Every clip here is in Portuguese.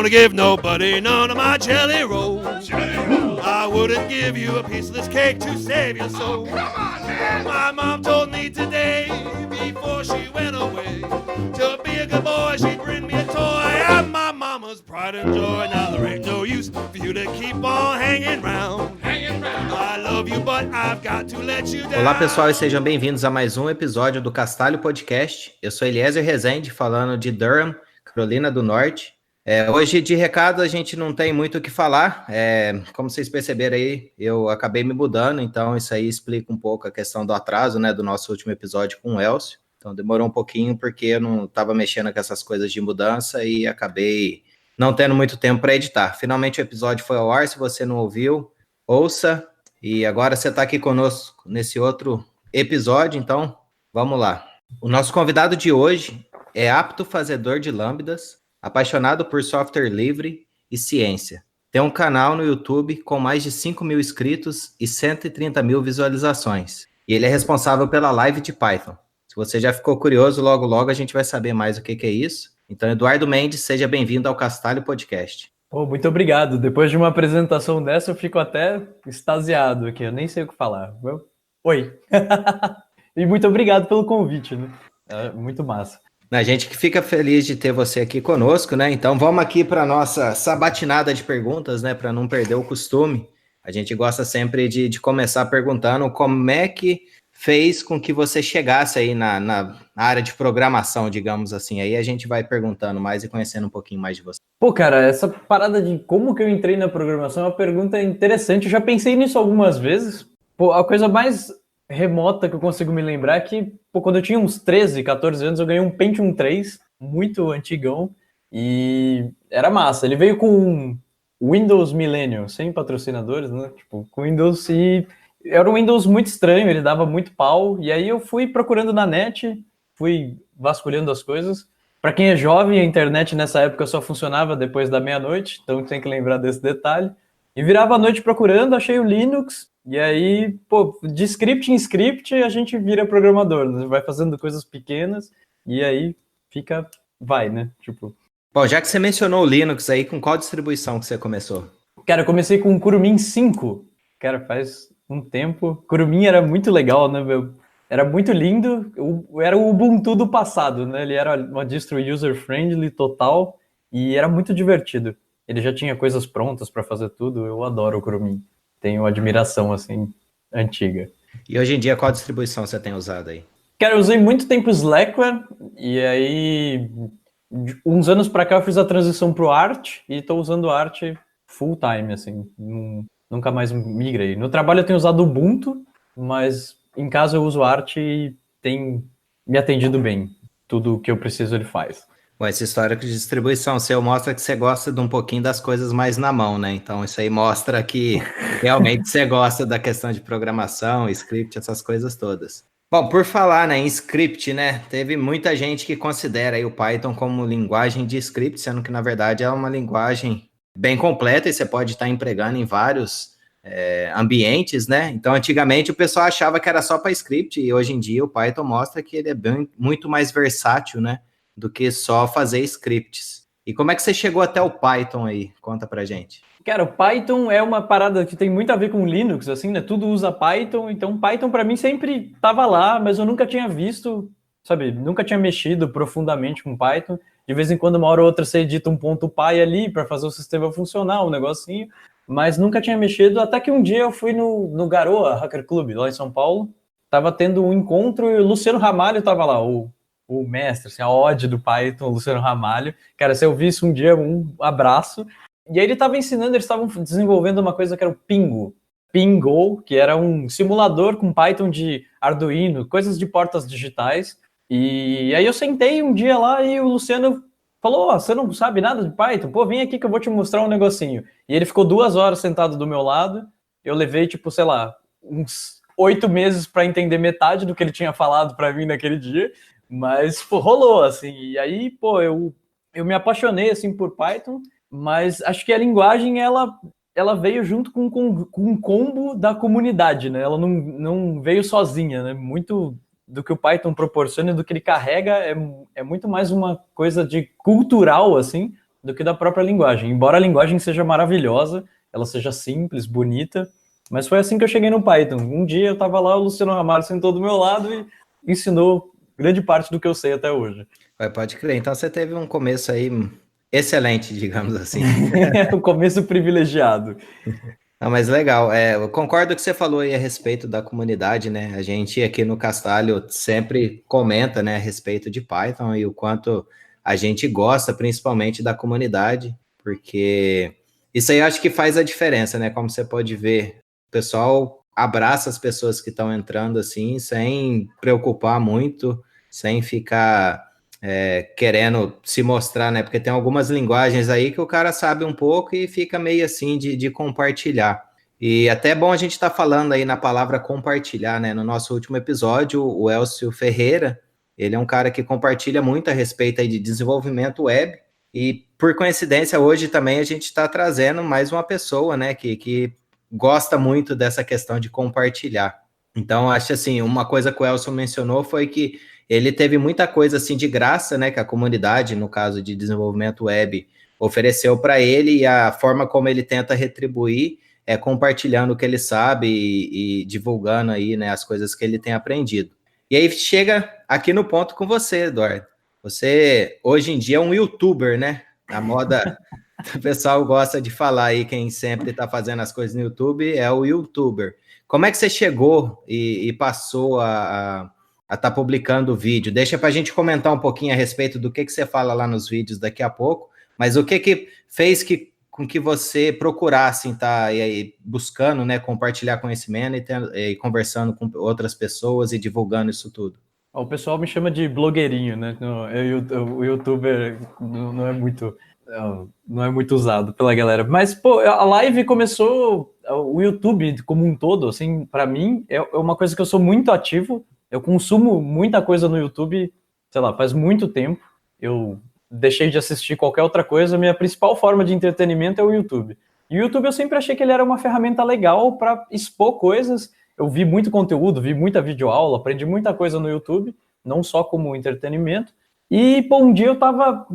gonna give nobody none of my jelly rolls. I wouldn't give you a piece of this cake to save your soul. Come on, man. My mom told me today, before she went away, to be a good boy, she'd bring me a toy. I'm my mama's pride and joy. Now there ain't no use for you to keep on hanging round. I love you, but I've got to let you down. Olá, pessoal, e sejam bem-vindos a mais um episódio do Castalho Podcast. Eu sou Eliezer Rezende, falando de Durham, Carolina do Norte. Hoje, de recado, a gente não tem muito o que falar. Como vocês perceberam aí, eu acabei me mudando, então isso aí explica um pouco a questão do atraso, né, do nosso último episódio com o Elcio. Então demorou um pouquinho porque eu não estava mexendo com essas coisas de mudança e acabei não tendo muito tempo para editar. Finalmente o episódio foi ao ar, se você não ouviu, ouça. E agora você está aqui conosco nesse outro episódio, então vamos lá. O nosso convidado de hoje é apto fazedor de lambdas, apaixonado por software livre e ciência. Tem um canal no YouTube com mais de 5 mil inscritos e 130 mil visualizações. E ele é responsável pela live de Python. Se você já ficou curioso, logo a gente vai saber mais o que é isso. Então, Eduardo Mendes, seja bem-vindo ao Castalho Podcast. Muito obrigado. Depois de uma apresentação dessa, eu fico até extasiado aqui. Eu nem sei o que falar. Oi. E muito obrigado pelo convite, né? É muito massa. A gente que fica feliz de ter você aqui conosco, né? Então vamos aqui para a nossa sabatinada de perguntas, né? Para não perder o costume. A gente gosta sempre de começar perguntando como é que fez com que você chegasse aí na área de programação, digamos assim. Aí a gente vai perguntando mais e conhecendo um pouquinho mais de você. Cara, essa parada de como que eu entrei na programação é uma pergunta interessante. Eu já pensei nisso algumas vezes. A coisa mais remota que eu consigo me lembrar é que, quando eu tinha uns 13, 14 anos, eu ganhei um Pentium 3, muito antigão, e era massa. Ele veio com Windows Millennium, sem patrocinadores, né? Com Windows, e era um Windows muito estranho, ele dava muito pau, e aí eu fui procurando na net, fui vasculhando as coisas. Para quem é jovem, a internet nessa época só funcionava depois da meia-noite, então tem que lembrar desse detalhe. E virava a noite procurando, achei o Linux, e aí, de script em script, a gente vira programador, né? Vai fazendo coisas pequenas, e aí vai, né? Bom, já que você mencionou o Linux aí, com qual distribuição que você começou? Cara, eu comecei com o Kurumin 5, cara, faz um tempo. Kurumin era muito legal, né, meu? Era muito lindo, era o Ubuntu do passado, né? Ele era uma distro user-friendly total, e era muito divertido. Ele já tinha coisas prontas para fazer tudo, eu adoro o Kurumin. Tenho admiração, assim, antiga. E hoje em dia, qual distribuição você tem usado aí? Cara, eu usei muito tempo Slackware, e aí, uns anos pra cá, eu fiz a transição pro Arch, e tô usando Arch full time, assim, nunca mais migrei. No trabalho eu tenho usado Ubuntu, mas em casa eu uso Arch e tem me atendido bem. Tudo o que eu preciso ele faz. Bom, esse histórico de distribuição seu mostra que você gosta de um pouquinho das coisas mais na mão, né? Então isso aí mostra que realmente você gosta da questão de programação, script, essas coisas todas. Bom, por falar, né, em script, né, teve muita gente que considera aí o Python como linguagem de script, sendo que na verdade é uma linguagem bem completa e você pode estar empregando em vários ambientes, né? Então antigamente o pessoal achava que era só para script e hoje em dia o Python mostra que ele é muito mais versátil, né, do que só fazer scripts. E como é que você chegou até o Python aí? Conta pra gente. Cara, o Python é uma parada que tem muito a ver com Linux, assim, né? Tudo usa Python, então Python pra mim sempre tava lá, mas eu nunca tinha visto, sabe? Nunca tinha mexido profundamente com Python. De vez em quando, uma hora ou outra, você edita um .py ali para fazer o sistema funcionar, um negocinho, mas nunca tinha mexido, até que um dia eu fui no Garoa Hacker Club, lá em São Paulo, tava tendo um encontro e o Luciano Ramalho tava lá, o mestre, assim, a ode do Python, o Luciano Ramalho. Cara, se eu vi isso um dia, um abraço. E aí ele estava ensinando, eles estavam desenvolvendo uma coisa que era o Pingo, que era um simulador com Python de Arduino, coisas de portas digitais. E aí eu sentei um dia lá e o Luciano falou, você não sabe nada de Python? Vem aqui que eu vou te mostrar um negocinho. E ele ficou 2 horas sentado do meu lado. Eu levei, sei lá, uns 8 meses para entender metade do que ele tinha falado para mim naquele dia. Mas, rolou, assim, e aí, eu me apaixonei, assim, por Python, mas acho que a linguagem, ela veio junto com um combo da comunidade, né? Ela não veio sozinha, né? Muito do que o Python proporciona e do que ele carrega é muito mais uma coisa de cultural, assim, do que da própria linguagem. Embora a linguagem seja maravilhosa, ela seja simples, bonita, mas foi assim que eu cheguei no Python. Um dia eu estava lá, o Luciano Ramalho sentou do meu lado e ensinou grande parte do que eu sei até hoje. Pode crer. Então você teve um começo aí excelente, digamos assim. O começo privilegiado. Não, mas legal. Eu concordo com o que você falou aí a respeito da comunidade, né? A gente aqui no Castalho sempre comenta, né, a respeito de Python e o quanto a gente gosta, principalmente da comunidade, porque isso aí eu acho que faz a diferença, né? Como você pode ver, o pessoal abraça as pessoas que estão entrando assim, sem preocupar muito, sem ficar querendo se mostrar, né? Porque tem algumas linguagens aí que o cara sabe um pouco e fica meio assim de compartilhar. E até é bom a gente estar falando aí na palavra compartilhar, né? No nosso último episódio, o Elcio Ferreira, ele é um cara que compartilha muito a respeito aí de desenvolvimento web. E por coincidência, hoje também a gente está trazendo mais uma pessoa, né? Que gosta muito dessa questão de compartilhar. Então, acho assim, uma coisa que o Elcio mencionou foi que ele teve muita coisa assim de graça, né, que a comunidade, no caso de desenvolvimento web, ofereceu para ele, e a forma como ele tenta retribuir é compartilhando o que ele sabe e divulgando aí, né, as coisas que ele tem aprendido. E aí chega aqui no ponto com você, Eduardo. Você, hoje em dia, é um youtuber, né? A moda, o pessoal gosta de falar aí, quem sempre está fazendo as coisas no YouTube é o youtuber. Como é que você chegou e passou a estar publicando o vídeo? Deixa para a gente comentar um pouquinho a respeito do que você fala lá nos vídeos daqui a pouco, mas o que fez com que você procurasse estar aí buscando, né, compartilhar conhecimento e conversando com outras pessoas e divulgando isso tudo? O pessoal me chama de blogueirinho, né? O youtuber não é muito... não é muito usado pela galera. Mas, pô, a live começou... O YouTube como um todo, assim, para mim, é uma coisa que eu sou muito ativo. Eu consumo muita coisa no YouTube, sei lá, faz muito tempo. Eu deixei de assistir qualquer outra coisa. Minha principal forma de entretenimento é o YouTube. E o YouTube eu sempre achei que ele era uma ferramenta legal para expor coisas. Eu vi muito conteúdo, vi muita videoaula, aprendi muita coisa no YouTube, não só como entretenimento. E, pô, um dia eu tava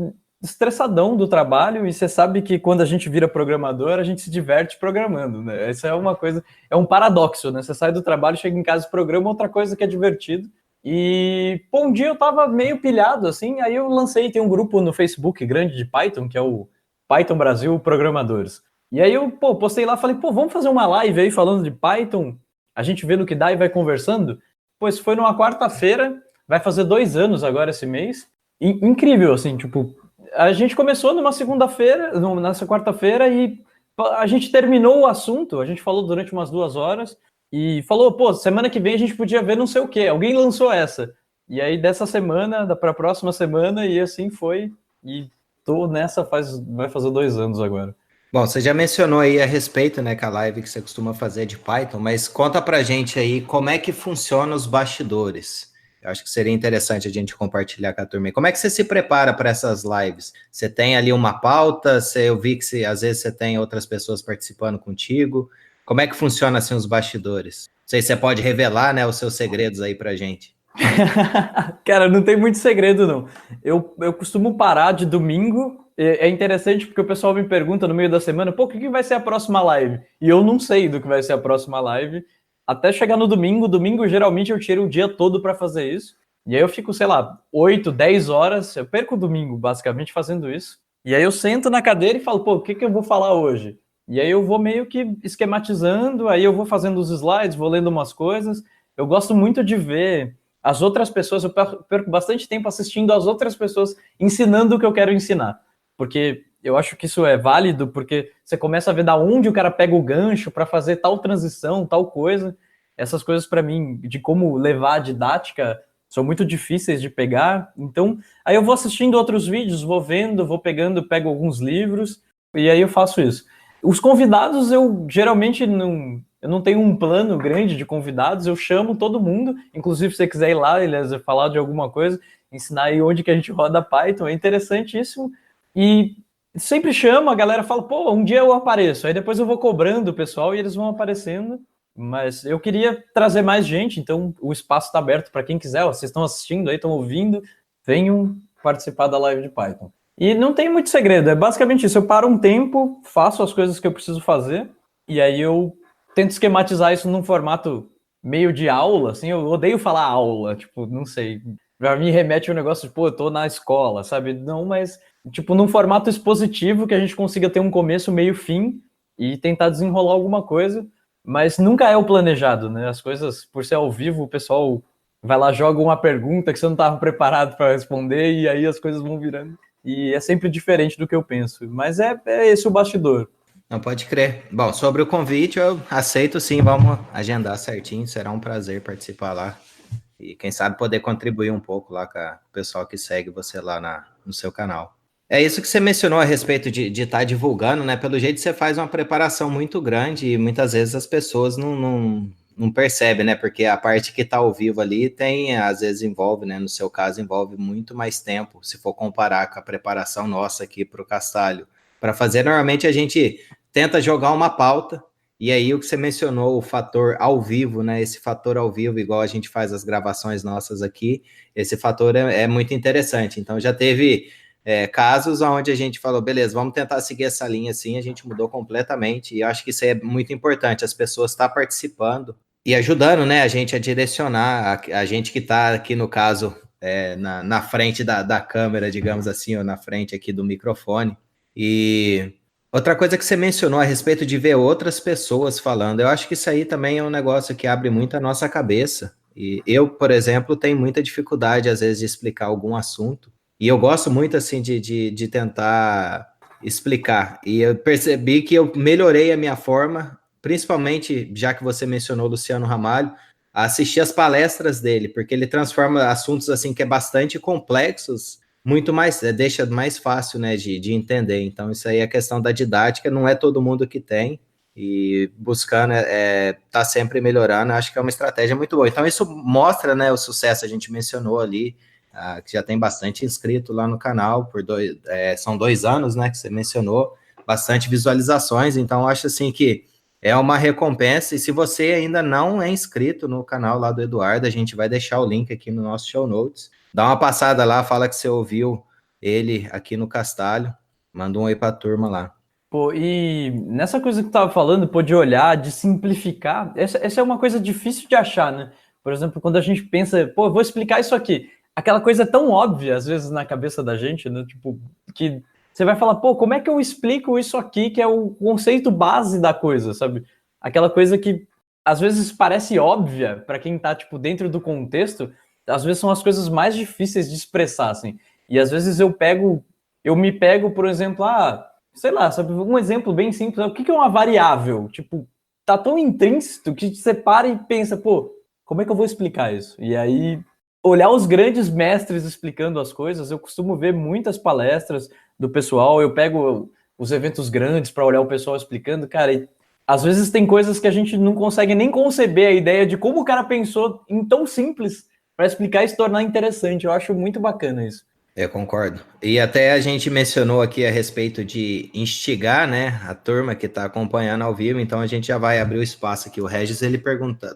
estressadão do trabalho, e você sabe que quando a gente vira programador, a gente se diverte programando, né? Isso é uma coisa, é um paradoxo, né? Você sai do trabalho, chega em casa e programa outra coisa que é divertido. E, pô, um dia eu tava meio pilhado, assim, aí eu lancei, tem um grupo no Facebook grande de Python, que é o Python Brasil Programadores. E aí eu, pô, postei lá, falei, pô, vamos fazer uma live aí falando de Python, a gente vê no que dá e vai conversando. Pois foi numa quarta-feira, vai fazer 2 anos agora esse mês. Incrível, assim, tipo, a gente começou numa segunda-feira, nessa quarta-feira, e a gente terminou o assunto, a gente falou durante umas 2 horas, e falou, pô, semana que vem a gente podia ver não sei o quê, alguém lançou essa. E aí dessa semana, para a próxima semana, e assim foi, e tô nessa vai fazer 2 anos agora. Bom, você já mencionou aí a respeito, né, que a live que você costuma fazer de Python, mas conta pra gente aí como é que funciona os bastidores. Eu acho que seria interessante a gente compartilhar com a turma. Como é que você se prepara para essas lives? Você tem ali uma pauta? Eu vi que às vezes você tem outras pessoas participando contigo. Como é que funciona assim os bastidores? Não sei se você pode revelar, né, os seus segredos aí pra gente. Cara, não tem muito segredo, não. Eu costumo parar de domingo. É interessante porque o pessoal me pergunta no meio da semana, pô, o que vai ser a próxima live? E eu não sei do que vai ser a próxima live. Até chegar no domingo. Domingo, geralmente, eu tiro o dia todo para fazer isso. E aí eu fico, sei lá, 8, 10 horas. Eu perco o domingo, basicamente, fazendo isso. E aí eu sento na cadeira e falo, pô, o que eu vou falar hoje? E aí eu vou meio que esquematizando, aí eu vou fazendo os slides, vou lendo umas coisas. Eu gosto muito de ver as outras pessoas, eu perco bastante tempo assistindo as outras pessoas ensinando o que eu quero ensinar. Porque eu acho que isso é válido, porque você começa a ver da onde o cara pega o gancho para fazer tal transição, tal coisa. Essas coisas, para mim, de como levar a didática, são muito difíceis de pegar. Então, aí eu vou assistindo outros vídeos, vou vendo, vou pegando, pego alguns livros, e aí eu faço isso. Os convidados, eu geralmente não tenho um plano grande de convidados, eu chamo todo mundo, inclusive se você quiser ir lá, Eliezer, falar de alguma coisa, ensinar aí onde que a gente roda Python, é interessantíssimo. E sempre chama, a galera fala, pô, um dia eu apareço, aí depois eu vou cobrando o pessoal e eles vão aparecendo. Mas eu queria trazer mais gente, então o espaço está aberto para quem quiser. Vocês estão assistindo aí, estão ouvindo, venham participar da live de Python. E não tem muito segredo, é basicamente isso. Eu paro um tempo, faço as coisas que eu preciso fazer, e aí eu tento esquematizar isso num formato meio de aula, assim. Eu odeio falar aula, tipo, não sei. Pra mim remete ao negócio de, pô, eu tô na escola, sabe? Não, mas, tipo, num formato expositivo que a gente consiga ter um começo, meio, fim e tentar desenrolar alguma coisa, mas nunca é o planejado, né? As coisas, por ser ao vivo, o pessoal vai lá, joga uma pergunta que você não estava preparado para responder e aí as coisas vão virando. E é sempre diferente do que eu penso. Mas é esse o bastidor. Não pode crer. Bom, sobre o convite, eu aceito sim, vamos agendar certinho, será um prazer participar lá. E quem sabe poder contribuir um pouco lá com o pessoal que segue você lá no seu canal. É isso que você mencionou a respeito de estar divulgando, né? Pelo jeito você faz uma preparação muito grande e muitas vezes as pessoas não percebem, né? Porque a parte que está ao vivo ali tem, às vezes envolve, né? No seu caso, envolve muito mais tempo, se for comparar com a preparação nossa aqui para o Castalho. Para fazer, normalmente a gente tenta jogar uma pauta, e aí o que você mencionou, o fator ao vivo, né? Esse fator ao vivo, igual a gente faz as gravações nossas aqui, esse fator é muito interessante. Então já teve casos onde a gente falou, beleza, vamos tentar seguir essa linha assim, a gente mudou completamente, e eu acho que isso é muito importante, as pessoas estão participando e ajudando, né, a gente a direcionar, a gente que está aqui no caso, na frente da câmera, digamos assim, ou na frente aqui do microfone. E outra coisa que você mencionou a respeito de ver outras pessoas falando, eu acho que isso aí também é um negócio que abre muito a nossa cabeça. E eu, por exemplo, tenho muita dificuldade, às vezes, de explicar algum assunto. E eu gosto muito, assim, de tentar explicar. E eu percebi que eu melhorei a minha forma, principalmente, já que você mencionou o Luciano Ramalho, a assistir as palestras dele, porque ele transforma assuntos, assim, que é bastante complexos muito mais, deixa mais fácil, né, de entender. Então, isso aí é questão da didática, não é todo mundo que tem, e buscando tá sempre melhorando, acho que é uma estratégia muito boa. Então, isso mostra, né, o sucesso, a gente mencionou ali, que já tem bastante inscrito lá no canal, são 2 anos, né, que você mencionou, bastante visualizações, então acho assim que é uma recompensa, e se você ainda não é inscrito no canal lá do Eduardo, a gente vai deixar o link aqui no nosso show notes. Dá uma passada lá, fala que você ouviu ele aqui no Castalho. Manda um oi pra turma lá. Pô, e nessa coisa que tu tava falando, pô, de olhar, de simplificar, essa é uma coisa difícil de achar, né? Por exemplo, quando a gente pensa, pô, eu vou explicar isso aqui. Aquela coisa tão óbvia, às vezes, na cabeça da gente, né? Tipo, que você vai falar, pô, como é que eu explico isso aqui, que é o conceito base da coisa, sabe? Aquela coisa que às vezes parece óbvia para quem tá, tipo, dentro do contexto, às vezes são as coisas mais difíceis de expressar, assim. E às vezes eu me pego, por exemplo, sei lá, sabe, um exemplo bem simples, o que é uma variável? Tipo, tá tão intrínseco que você para e pensa, pô, como é que eu vou explicar isso? E aí, olhar os grandes mestres explicando as coisas, eu costumo ver muitas palestras do pessoal, eu pego os eventos grandes para olhar o pessoal explicando, cara, e às vezes tem coisas que a gente não consegue nem conceber a ideia de como o cara pensou em tão simples para explicar e se tornar interessante. Eu acho muito bacana isso. Eu concordo. E até a gente mencionou aqui a respeito de instigar, né, a turma que está acompanhando ao vivo, então a gente já vai abrir o espaço aqui. O Regis, ele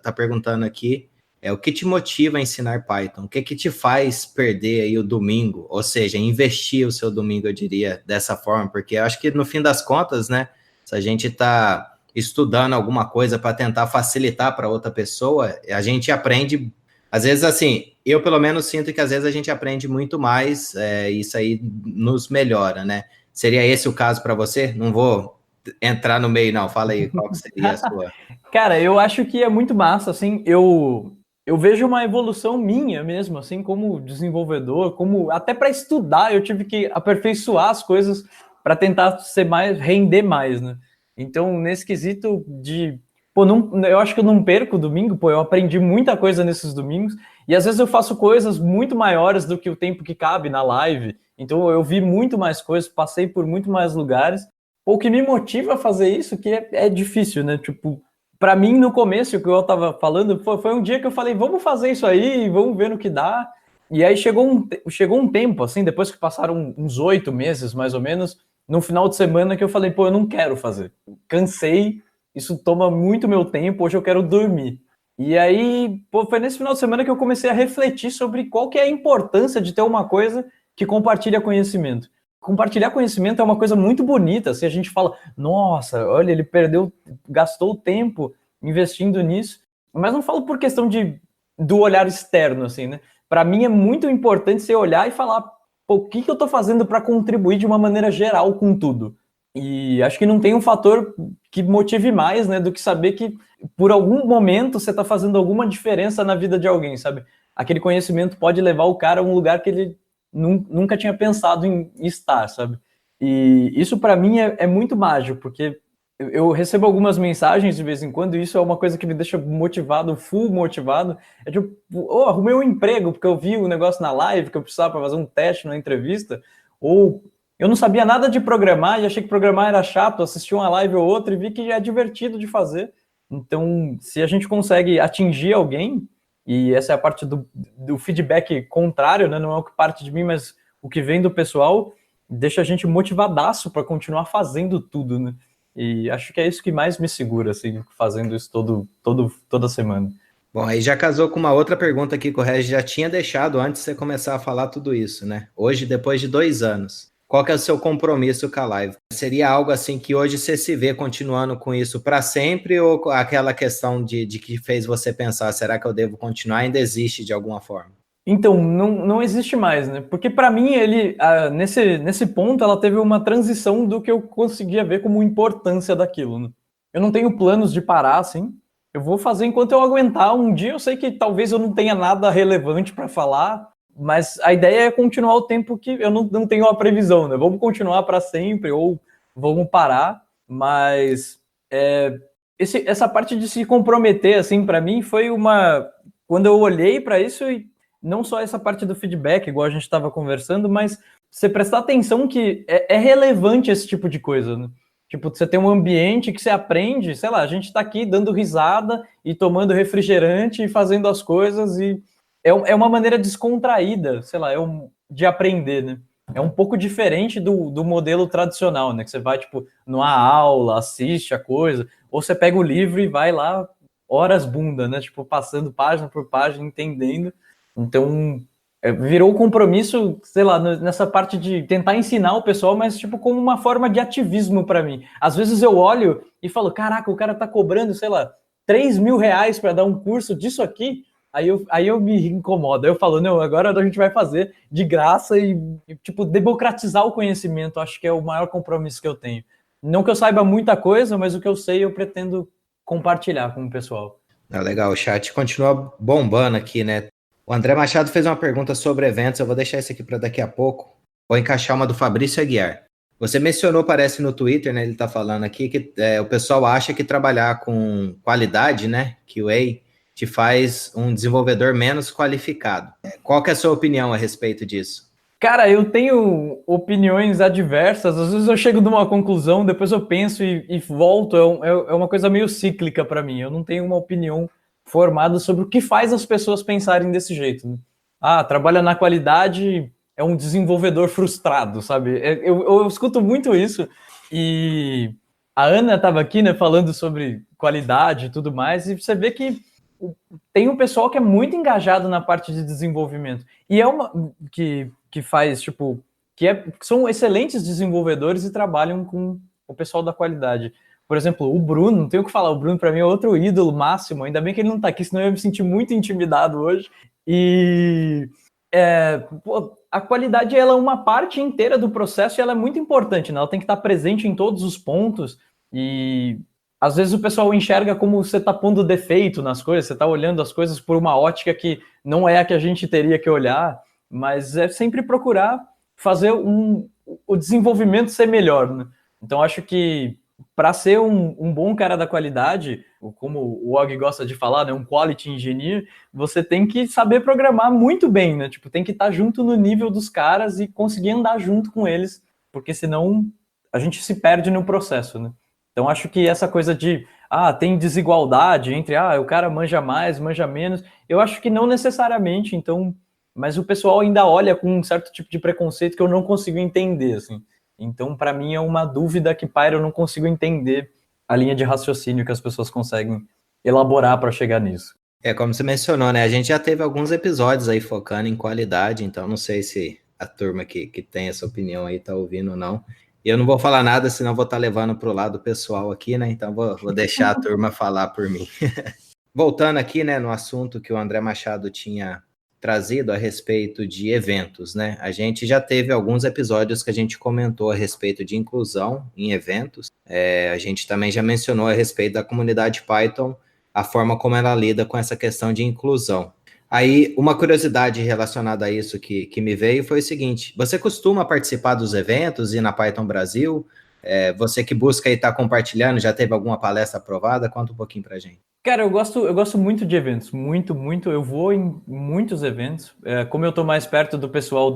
tá perguntando aqui, o que te motiva a ensinar Python? O que te faz perder aí o domingo? Ou seja, investir o seu domingo, eu diria, dessa forma, porque eu acho que no fim das contas, né, se a gente está estudando alguma coisa para tentar facilitar para outra pessoa, a gente aprende. Às vezes, assim, eu pelo menos sinto que às vezes a gente aprende muito mais, isso aí nos melhora, né? Seria esse o caso para você? Não vou entrar no meio, não. Fala aí qual que seria a sua. Cara, eu acho que é muito massa, assim, eu vejo uma evolução minha mesmo, assim, como desenvolvedor, como até para estudar, eu tive que aperfeiçoar as coisas para tentar ser mais, render mais, né? Então, nesse quesito de, pô, não, eu acho que eu não perco o domingo, pô, eu aprendi muita coisa nesses domingos, e às vezes eu faço coisas muito maiores do que o tempo que cabe na live, então eu vi muito mais coisas, passei por muito mais lugares. Pô, o que me motiva a fazer isso, que é difícil, né? Tipo, para mim, no começo, o que eu tava falando, foi um dia que eu falei, vamos fazer isso aí, vamos ver no que dá. E aí chegou um tempo, assim, depois que passaram uns 8 meses, mais ou menos, no final de semana que eu falei, pô, eu não quero fazer. Cansei, isso toma muito meu tempo, hoje eu quero dormir. E aí, pô, foi nesse final de semana que eu comecei a refletir sobre qual que é a importância de ter uma coisa que compartilha conhecimento. compartilhar conhecimento é uma coisa muito bonita, assim, a gente fala, nossa, olha, ele gastou tempo investindo nisso, mas não falo por questão do olhar externo, assim, né? Para mim é muito importante você olhar e falar, pô, o que eu estou fazendo para contribuir de uma maneira geral com tudo? E acho que não tem um fator que motive mais, né, do que saber que por algum momento você está fazendo alguma diferença na vida de alguém, sabe? Aquele conhecimento pode levar o cara a um lugar que ele nunca tinha pensado em estar, sabe? E isso para mim é muito mágico, porque eu recebo algumas mensagens de vez em quando e isso é uma coisa que me deixa motivado, full motivado. É tipo, arrumei um emprego porque eu vi um negócio na live que eu precisava para fazer um teste na entrevista, ou eu não sabia nada de programar e achei que programar era chato, assisti uma live ou outra e vi que é divertido de fazer. Então, se a gente consegue atingir alguém, e essa é a parte do feedback contrário, né? Não é o que parte de mim, mas o que vem do pessoal, deixa a gente motivadaço para continuar fazendo tudo, né? E acho que é isso que mais me segura, assim, fazendo isso toda semana. Bom, aí já casou com uma outra pergunta aqui que o Regis já tinha deixado antes de você começar a falar tudo isso, né? Hoje, depois de 2 anos, qual que é o seu compromisso com a live? Seria algo assim que hoje você se vê continuando com isso para sempre ou aquela questão de que fez você pensar, será que eu devo continuar? Ainda existe de alguma forma? Então, não existe mais, né? Porque para mim, nesse ponto, ela teve uma transição do que eu conseguia ver como importância daquilo, né? Eu não tenho planos de parar, assim. Eu vou fazer enquanto eu aguentar. Um dia eu sei que talvez eu não tenha nada relevante para falar, mas a ideia é continuar o tempo que eu não tenho uma previsão, né? Vamos continuar para sempre ou vamos parar, mas essa parte de se comprometer, assim, para mim foi quando eu olhei para isso e não só essa parte do feedback, igual a gente estava conversando, mas você prestar atenção que é relevante esse tipo de coisa, né? Tipo, você tem um ambiente que você aprende, sei lá, a gente está aqui dando risada e tomando refrigerante e fazendo as coisas e é uma maneira descontraída, sei lá, de aprender, né? É um pouco diferente do modelo tradicional, né? Que você vai, tipo, numa aula, assiste a coisa, ou você pega o livro e vai lá horas bunda, né? Tipo, passando página por página, entendendo. Então, virou um compromisso, sei lá, nessa parte de tentar ensinar o pessoal, mas tipo como uma forma de ativismo para mim. Às vezes eu olho e falo, caraca, o cara tá cobrando, sei lá, R$3.000 para dar um curso disso aqui, aí eu me incomodo, aí eu falo, não, agora a gente vai fazer de graça e tipo, democratizar o conhecimento, acho que é o maior compromisso que eu tenho. Não que eu saiba muita coisa, mas o que eu sei eu pretendo compartilhar com o pessoal. Legal, o chat continua bombando aqui, né? O André Machado fez uma pergunta sobre eventos, eu vou deixar isso aqui para daqui a pouco. Vou encaixar uma do Fabrício Aguiar. Você mencionou, parece no Twitter, né? Ele está falando aqui que o pessoal acha que trabalhar com qualidade, né? QA, te faz um desenvolvedor menos qualificado. Qual que é a sua opinião a respeito disso? Cara, eu tenho opiniões adversas, às vezes eu chego numa conclusão, depois eu penso e volto, é uma coisa meio cíclica para mim, eu não tenho uma opinião formada sobre o que faz as pessoas pensarem desse jeito, né? Trabalha na qualidade, é um desenvolvedor frustrado, sabe? Eu escuto muito isso, e a Ana estava aqui, né, falando sobre qualidade e tudo mais, e você vê que tem um pessoal que é muito engajado na parte de desenvolvimento, e que faz, tipo, que são excelentes desenvolvedores e trabalham com o pessoal da qualidade. Por exemplo, o Bruno, não tenho o que falar, o Bruno para mim é outro ídolo máximo, ainda bem que ele não tá aqui, senão eu ia me sentir muito intimidado hoje. E a qualidade ela é uma parte inteira do processo e ela é muito importante, né? Ela tem que estar presente em todos os pontos e às vezes o pessoal enxerga como você tá pondo defeito nas coisas, você tá olhando as coisas por uma ótica que não é a que a gente teria que olhar, mas é sempre procurar fazer o desenvolvimento ser melhor, né? Então acho que para ser um bom cara da qualidade, como o Og gosta de falar, né, um quality engineer, você tem que saber programar muito bem, né? Tipo, tem que estar junto no nível dos caras e conseguir andar junto com eles, porque senão a gente se perde no processo, né? Então acho que essa coisa de tem desigualdade entre o cara manja mais, manja menos, eu acho que não necessariamente, então, mas o pessoal ainda olha com um certo tipo de preconceito que eu não consigo entender, assim. Então, para mim, é uma dúvida que paira, eu não consigo entender a linha de raciocínio que as pessoas conseguem elaborar para chegar nisso. Como você mencionou, né? A gente já teve alguns episódios aí focando em qualidade, então não sei se a turma que tem essa opinião aí tá ouvindo ou não. E eu não vou falar nada, senão vou estar levando para o lado pessoal aqui, né? Então vou deixar a turma falar por mim. Voltando aqui, né, no assunto que o André Machado tinha trazido a respeito de eventos, né? A gente já teve alguns episódios que a gente comentou a respeito de inclusão em eventos. A gente também já mencionou a respeito da comunidade Python, a forma como ela lida com essa questão de inclusão. Aí, uma curiosidade relacionada a isso que me veio foi o seguinte: você costuma participar dos eventos e na Python Brasil? Você que busca e está compartilhando, já teve alguma palestra aprovada? Conta um pouquinho para a gente. Cara, eu gosto muito de eventos, muito, muito. Eu vou em muitos eventos. Como eu tô mais perto do pessoal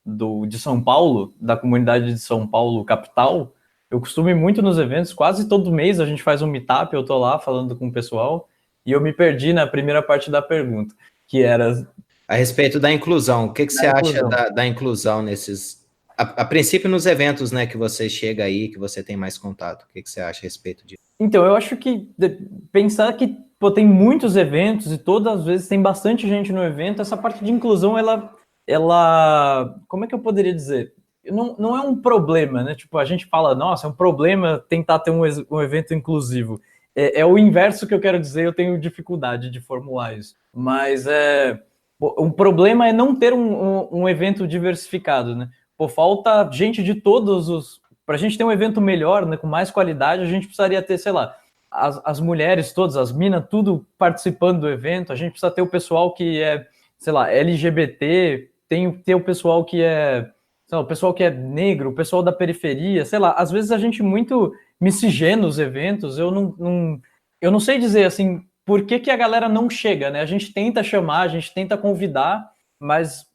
de São Paulo, da comunidade de São Paulo, capital, eu costumo ir muito nos eventos. Quase todo mês a gente faz um meetup, eu tô lá falando com o pessoal. E eu me perdi na primeira parte da pergunta, que era... A respeito da inclusão, o que você acha da inclusão nesses... A princípio, nos eventos, né, que você chega aí, que você tem mais contato, o que você acha a respeito disso? Então, eu acho que pensar que tem muitos eventos e todas as vezes tem bastante gente no evento, essa parte de inclusão, ela como é que eu poderia dizer? Não é um problema, né? Tipo, a gente fala, nossa, é um problema tentar ter um evento inclusivo. É o inverso que eu quero dizer, eu tenho dificuldade de formular isso. Mas um problema é não ter um evento diversificado, né? Pô, falta gente de todos os... Para a gente ter um evento melhor, né, com mais qualidade, a gente precisaria ter, sei lá, as mulheres todas, as minas, tudo participando do evento. A gente precisa ter o pessoal que é, sei lá, LGBT, ter o pessoal que é, sei lá, o pessoal que é negro, o pessoal da periferia, sei lá. Às vezes a gente muito miscigena nos eventos. Eu não sei dizer assim por que a galera não chega, né? A gente tenta chamar, a gente tenta convidar, mas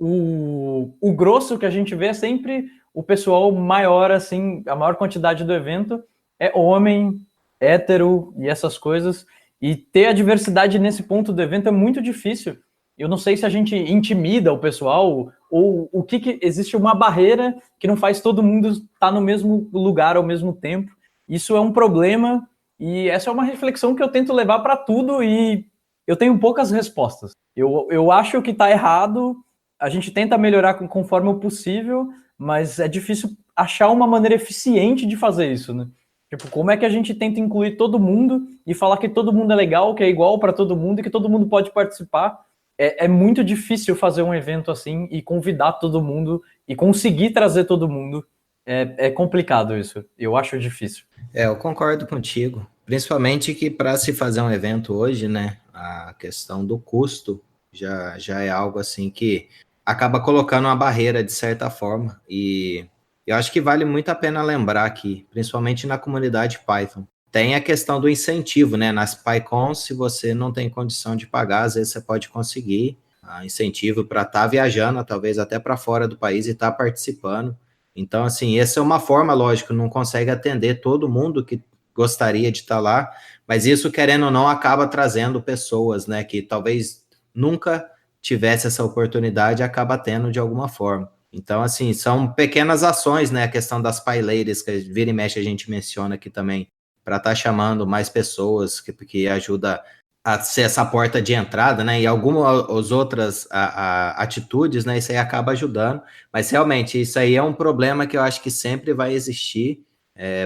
o grosso que a gente vê é sempre o pessoal maior, assim, a maior quantidade do evento é homem, hétero e essas coisas. E ter a diversidade nesse ponto do evento é muito difícil. Eu não sei se a gente intimida o pessoal ou o que existe uma barreira que não faz todo mundo estar no mesmo lugar ao mesmo tempo. Isso é um problema e essa é uma reflexão que eu tento levar para tudo e eu tenho poucas respostas. Eu acho que está errado, a gente tenta melhorar conforme o possível, mas é difícil achar uma maneira eficiente de fazer isso, né? Tipo, como é que a gente tenta incluir todo mundo e falar que todo mundo é legal, que é igual para todo mundo e que todo mundo pode participar? É muito difícil fazer um evento assim e convidar todo mundo e conseguir trazer todo mundo. É complicado isso. Eu acho difícil. Eu concordo contigo. Principalmente que para se fazer um evento hoje, né, a questão do custo já é algo assim que acaba colocando uma barreira de certa forma. E eu acho que vale muito a pena lembrar aqui, principalmente na comunidade Python. Tem a questão do incentivo, né? Nas PyCons, se você não tem condição de pagar, às vezes você pode conseguir incentivo para estar viajando, talvez até para fora do país e estar participando. Então, assim, essa é uma forma, lógico, não consegue atender todo mundo que gostaria de estar lá, mas isso, querendo ou não, acaba trazendo pessoas, né, que talvez nunca tivesse essa oportunidade, acaba tendo de alguma forma. Então, assim, são pequenas ações, né, a questão das PyLadies, que vira e mexe a gente menciona aqui também, para estar chamando mais pessoas, que ajuda a ser essa porta de entrada, né, e algumas outras atitudes, né, isso aí acaba ajudando, mas realmente isso aí é um problema que eu acho que sempre vai existir,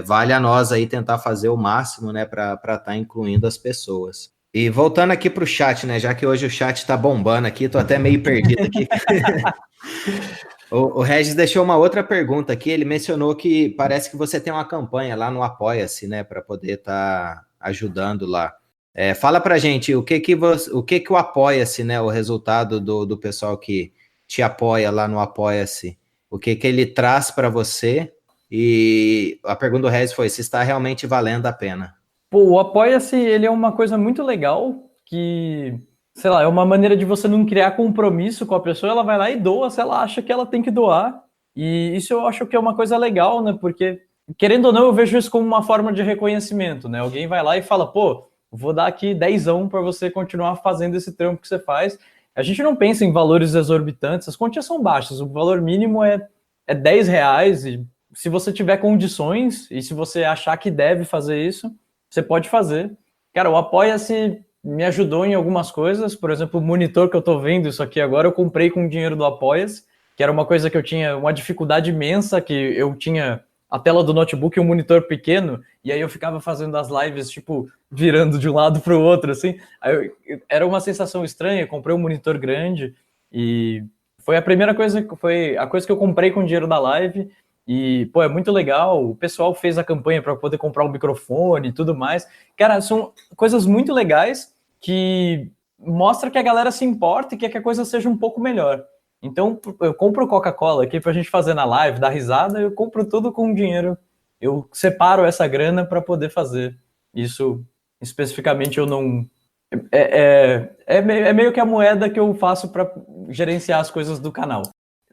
vale a nós aí tentar fazer o máximo, né, para estar incluindo as pessoas. E voltando aqui para o chat, né, já que hoje o chat está bombando aqui, tô até meio perdido aqui. O Regis deixou uma outra pergunta aqui, ele mencionou que parece que você tem uma campanha lá no Apoia-se, né, para poder estar ajudando lá. Fala pra gente, o que o Apoia-se, né, o resultado do pessoal que te apoia lá no Apoia-se, o que ele traz para você, e a pergunta do Regis foi se está realmente valendo a pena. Pô, o Apoia-se, ele é uma coisa muito legal, que, sei lá, é uma maneira de você não criar compromisso com a pessoa, ela vai lá e doa se ela acha que ela tem que doar, e isso eu acho que é uma coisa legal, né, porque, querendo ou não, eu vejo isso como uma forma de reconhecimento, né, alguém vai lá e fala, pô, vou dar aqui 10 para você continuar fazendo esse trampo que você faz. A gente não pensa em valores exorbitantes, as quantias são baixas, o valor mínimo é R$10, e se você tiver condições, e se você achar que deve fazer isso, você pode fazer. Cara, o Apoia-se me ajudou em algumas coisas, por exemplo, o monitor que eu tô vendo isso aqui agora, eu comprei com o dinheiro do Apoia-se, que era uma coisa que eu tinha uma dificuldade imensa, que eu tinha a tela do notebook e um monitor pequeno, e aí eu ficava fazendo as lives, tipo, virando de um lado para o outro, assim. Era uma sensação estranha, comprei um monitor grande, e foi a primeira coisa, foi a coisa que eu comprei com o dinheiro da live, e, pô, é muito legal, o pessoal fez a campanha para poder comprar um microfone e tudo mais. Cara, são coisas muito legais que mostra que a galera se importa e quer que a coisa seja um pouco melhor. Então, eu compro Coca-Cola aqui pra gente fazer na live, dar risada, eu compro tudo com dinheiro. Eu separo essa grana para poder fazer. Isso, especificamente, eu não... É meio que a moeda que eu faço para gerenciar as coisas do canal.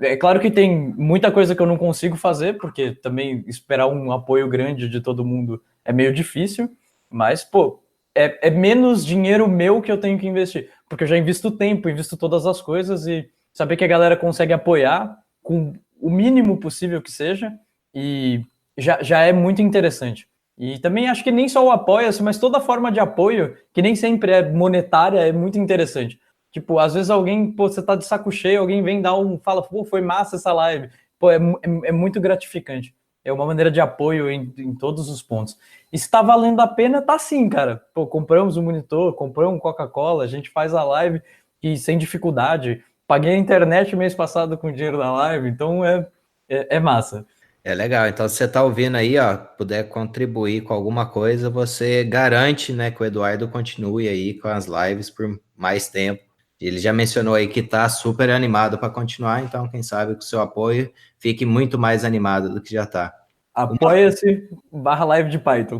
É claro que tem muita coisa que eu não consigo fazer, porque também esperar um apoio grande de todo mundo é meio difícil, mas, pô, é menos dinheiro meu que eu tenho que investir, porque eu já invisto tempo, invisto todas as coisas e saber que a galera consegue apoiar com o mínimo possível que seja, e já é muito interessante. E também acho que nem só o apoia-se, mas toda forma de apoio, que nem sempre é monetária, é muito interessante. Tipo, às vezes alguém, pô, você tá de saco cheio, alguém vem dar fala, pô, foi massa essa live. Pô, é muito gratificante. É uma maneira de apoio em todos os pontos. E se tá valendo a pena, tá sim, cara. Pô, compramos um monitor, compramos um Coca-Cola, a gente faz a live e sem dificuldade. Paguei a internet mês passado com o dinheiro da live, então é massa. É legal. Então, se você tá ouvindo aí, ó, puder contribuir com alguma coisa, você garante, né, que o Eduardo continue aí com as lives por mais tempo. Ele já mencionou aí que tá super animado para continuar, então, quem sabe com o seu apoio fique muito mais animado do que já tá. Apoia-se /live de Python.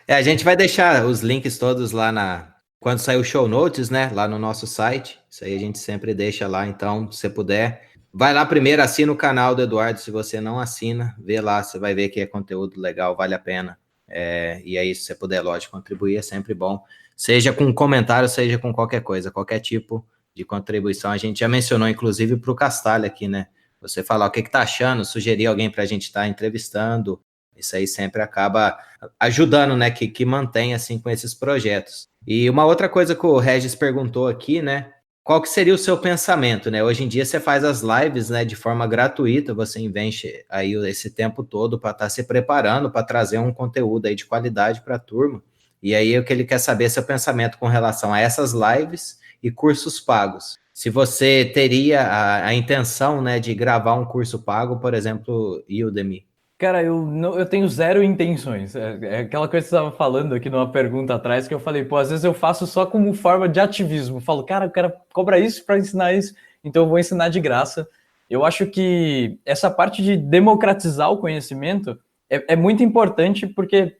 A gente vai deixar os links todos lá quando sair o show notes, né? Lá no nosso site. Isso aí a gente sempre deixa lá. Então, se você puder, vai lá primeiro, assina o canal do Eduardo. Se você não assina, vê lá, você vai ver que é conteúdo legal, vale a pena. E aí, se você puder, lógico, contribuir é sempre bom. Seja com comentário, seja com qualquer coisa, qualquer tipo de contribuição. A gente já mencionou, inclusive, para o Castalho aqui, né? Você falar o que tá achando, sugerir alguém para a gente estar entrevistando. Isso aí sempre acaba ajudando, né, que mantém, assim, com esses projetos. E uma outra coisa que o Regis perguntou aqui, né, qual que seria o seu pensamento, né? Hoje em dia você faz as lives, né, de forma gratuita, você investe aí esse tempo todo para estar se preparando, para trazer um conteúdo aí de qualidade para a turma. E aí o que ele quer saber é seu pensamento com relação a essas lives e cursos pagos. Se você teria a intenção, né, de gravar um curso pago, por exemplo, Udemy. Cara, eu tenho zero intenções. É aquela coisa que você estava falando aqui numa pergunta atrás, que eu falei, pô, às vezes eu faço só como forma de ativismo. Eu falo, cara, o cara cobra isso para ensinar isso, então eu vou ensinar de graça. Eu acho que essa parte de democratizar o conhecimento é muito importante, porque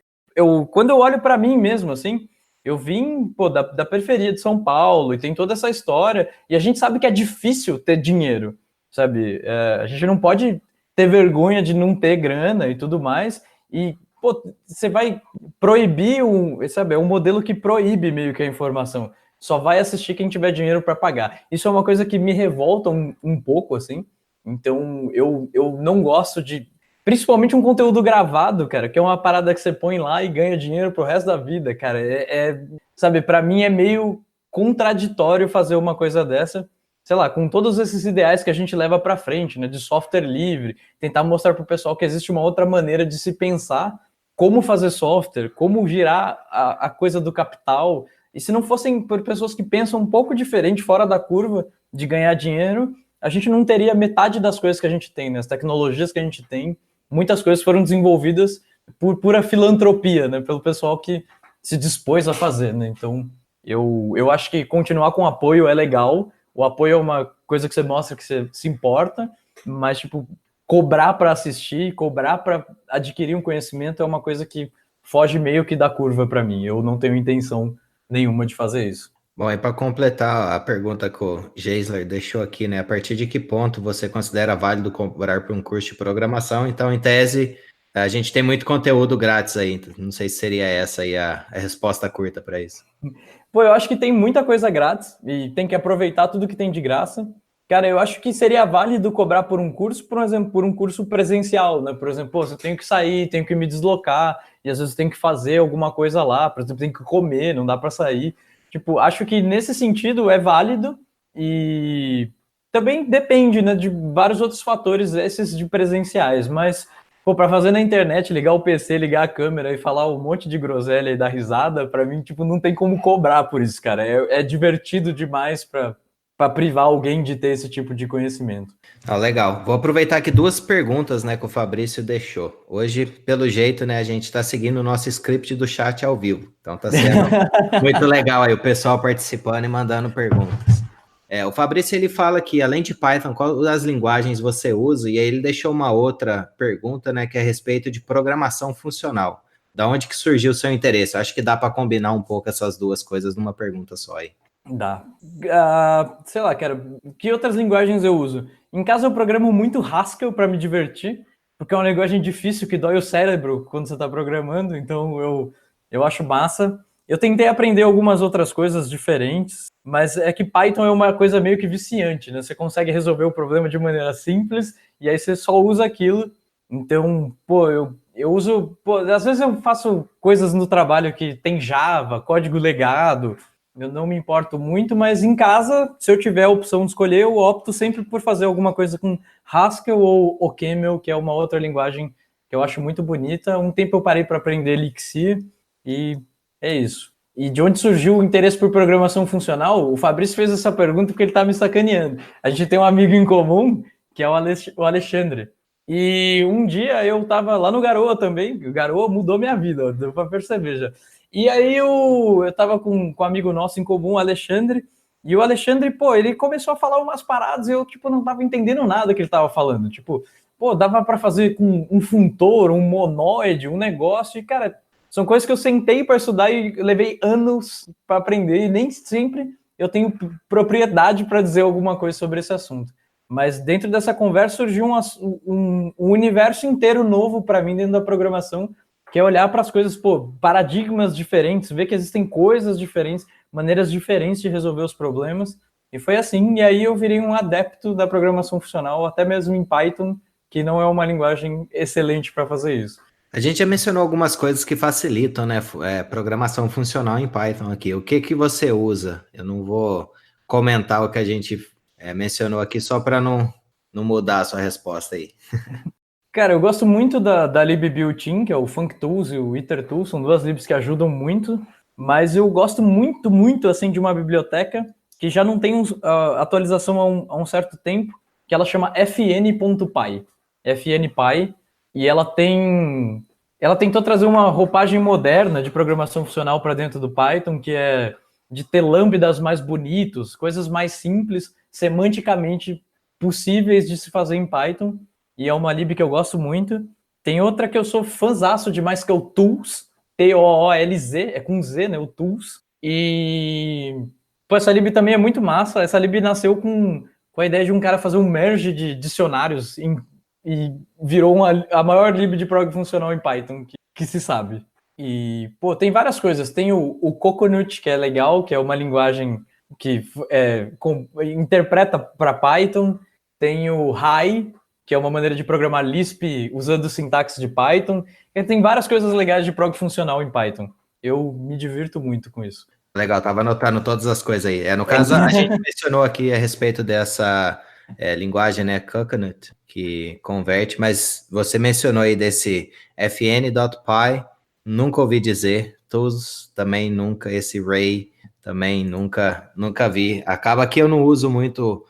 quando eu olho para mim mesmo, assim, eu vim, pô, da periferia de São Paulo, e tem toda essa história, e a gente sabe que é difícil ter dinheiro, sabe? A gente não pode ter vergonha de não ter grana e tudo mais, e pô, você vai proibir sabe, é um modelo que proíbe meio que a informação. Só vai assistir quem tiver dinheiro para pagar. Isso é uma coisa que me revolta um pouco, assim. Então, eu não gosto de... Principalmente um conteúdo gravado, cara, que é uma parada que você põe lá e ganha dinheiro pro resto da vida, cara. Sabe, para mim é meio contraditório fazer uma coisa dessa, sei lá, com todos esses ideais que a gente leva para frente, né, de software livre, tentar mostrar para o pessoal que existe uma outra maneira de se pensar como fazer software, como girar a coisa do capital. E se não fossem por pessoas que pensam um pouco diferente, fora da curva de ganhar dinheiro, a gente não teria metade das coisas que a gente tem, né, as tecnologias que a gente tem. Muitas coisas foram desenvolvidas por pura filantropia, né, pelo pessoal que se dispôs a fazer, né. Então, eu acho que continuar com apoio é legal. O apoio é uma coisa que você mostra que você se importa, mas, tipo, cobrar para assistir, cobrar para adquirir um conhecimento é uma coisa que foge meio que da curva para mim. Eu não tenho intenção nenhuma de fazer isso. Bom, e para completar a pergunta que o Geisler deixou aqui, né? A partir de que ponto você considera válido cobrar por um curso de programação? Então, em tese, a gente tem muito conteúdo grátis aí. Não sei se seria essa aí a resposta curta para isso. Pô, eu acho que tem muita coisa grátis e tem que aproveitar tudo que tem de graça. Cara, eu acho que seria válido cobrar por um curso, por exemplo, por um curso presencial, né? Por exemplo, pô, eu tenho que sair, tenho que me deslocar, e às vezes tenho que fazer alguma coisa lá, por exemplo, tenho que comer, não dá para sair. Tipo, acho que nesse sentido é válido, e também depende, né, de vários outros fatores, esses de presenciais, mas, pô, pra fazer na internet, ligar o PC, ligar a câmera e falar um monte de groselha e dar risada, pra mim, tipo, não tem como cobrar por isso, cara. É divertido demais pra privar alguém de ter esse tipo de conhecimento. Ah, legal. Vou aproveitar aqui duas perguntas, né, que o Fabrício deixou. Hoje, pelo jeito, né, a gente está seguindo o nosso script do chat ao vivo. Então tá sendo muito legal aí o pessoal participando e mandando perguntas. O Fabrício, ele fala que, além de Python, qual das linguagens você usa? E aí ele deixou uma outra pergunta, né, que é a respeito de programação funcional. Da onde que surgiu o seu interesse? Acho que dá para combinar um pouco essas duas coisas numa pergunta só aí. Dá. Sei lá, cara, que outras linguagens eu uso? Em casa eu programo muito Haskell para me divertir, porque é uma linguagem difícil que dói o cérebro quando você está programando, então eu acho massa. Eu tentei aprender algumas outras coisas diferentes, mas é que Python é uma coisa meio que viciante, né? Você consegue resolver o problema de maneira simples e aí você só usa aquilo. Então, pô, eu uso... Pô, às vezes eu faço coisas no trabalho que tem Java, código legado. Eu não me importo muito, mas em casa, se eu tiver a opção de escolher, eu opto sempre por fazer alguma coisa com Haskell ou OCaml, que é uma outra linguagem que eu acho muito bonita. Um tempo eu parei para aprender Elixir e é isso. E de onde surgiu o interesse por programação funcional? O Fabrício fez essa pergunta porque ele está me sacaneando. A gente tem um amigo em comum, que é o Alexandre. E um dia eu estava lá no Garoa também. O Garoa mudou minha vida, ó, deu para perceber já. E aí eu tava com um amigo nosso em comum, o Alexandre, e o Alexandre, pô, ele começou a falar umas paradas e eu, tipo, não tava entendendo nada que ele tava falando. Tipo, pô, dava para fazer com um funtor, um monoide, um negócio, e, cara, são coisas que eu sentei para estudar e levei anos para aprender, e nem sempre eu tenho propriedade para dizer alguma coisa sobre esse assunto. Mas dentro dessa conversa surgiu um universo inteiro novo para mim dentro da programação, que é olhar para as coisas, pô, paradigmas diferentes, ver que existem coisas diferentes, maneiras diferentes de resolver os problemas. E foi assim, e aí eu virei um adepto da programação funcional, até mesmo em Python, que não é uma linguagem excelente para fazer isso. A gente já mencionou algumas coisas que facilitam, né? Programação funcional em Python aqui. O que que você usa? Eu não vou comentar o que a gente mencionou aqui só para não mudar a sua resposta aí. Cara, eu gosto muito da lib built-in, que é o functools e o itertools, são duas libs que ajudam muito, mas eu gosto muito, muito, assim, de uma biblioteca que já não tem atualização há um certo tempo, que ela chama fn.py, fnpy, e ela tentou trazer uma roupagem moderna de programação funcional para dentro do Python, que é de ter lambdas mais bonitos, coisas mais simples, semanticamente possíveis de se fazer em Python, e é uma lib que eu gosto muito. Tem outra que eu sou fãzaço demais, que é o Tools, Toolz, é com Z, né, o Tools. E pô, essa lib também é muito massa. Essa lib nasceu com a ideia de um cara fazer um merge de dicionários e virou a maior lib de prog funcional em Python que se sabe. E, pô, tem várias coisas. Tem o Coconut, que é legal, que é uma linguagem que interpreta para Python. Tem o High, que é uma maneira de programar Lisp usando sintaxe de Python. E tem várias coisas legais de prog funcional em Python. Eu me divirto muito com isso. Legal, tava anotando todas as coisas aí. No caso, a gente mencionou aqui a respeito dessa linguagem, né, Coconut, que converte, mas você mencionou aí desse fn.py, nunca ouvi dizer, Tools também nunca, esse Ray também nunca vi. Acaba que eu não uso muito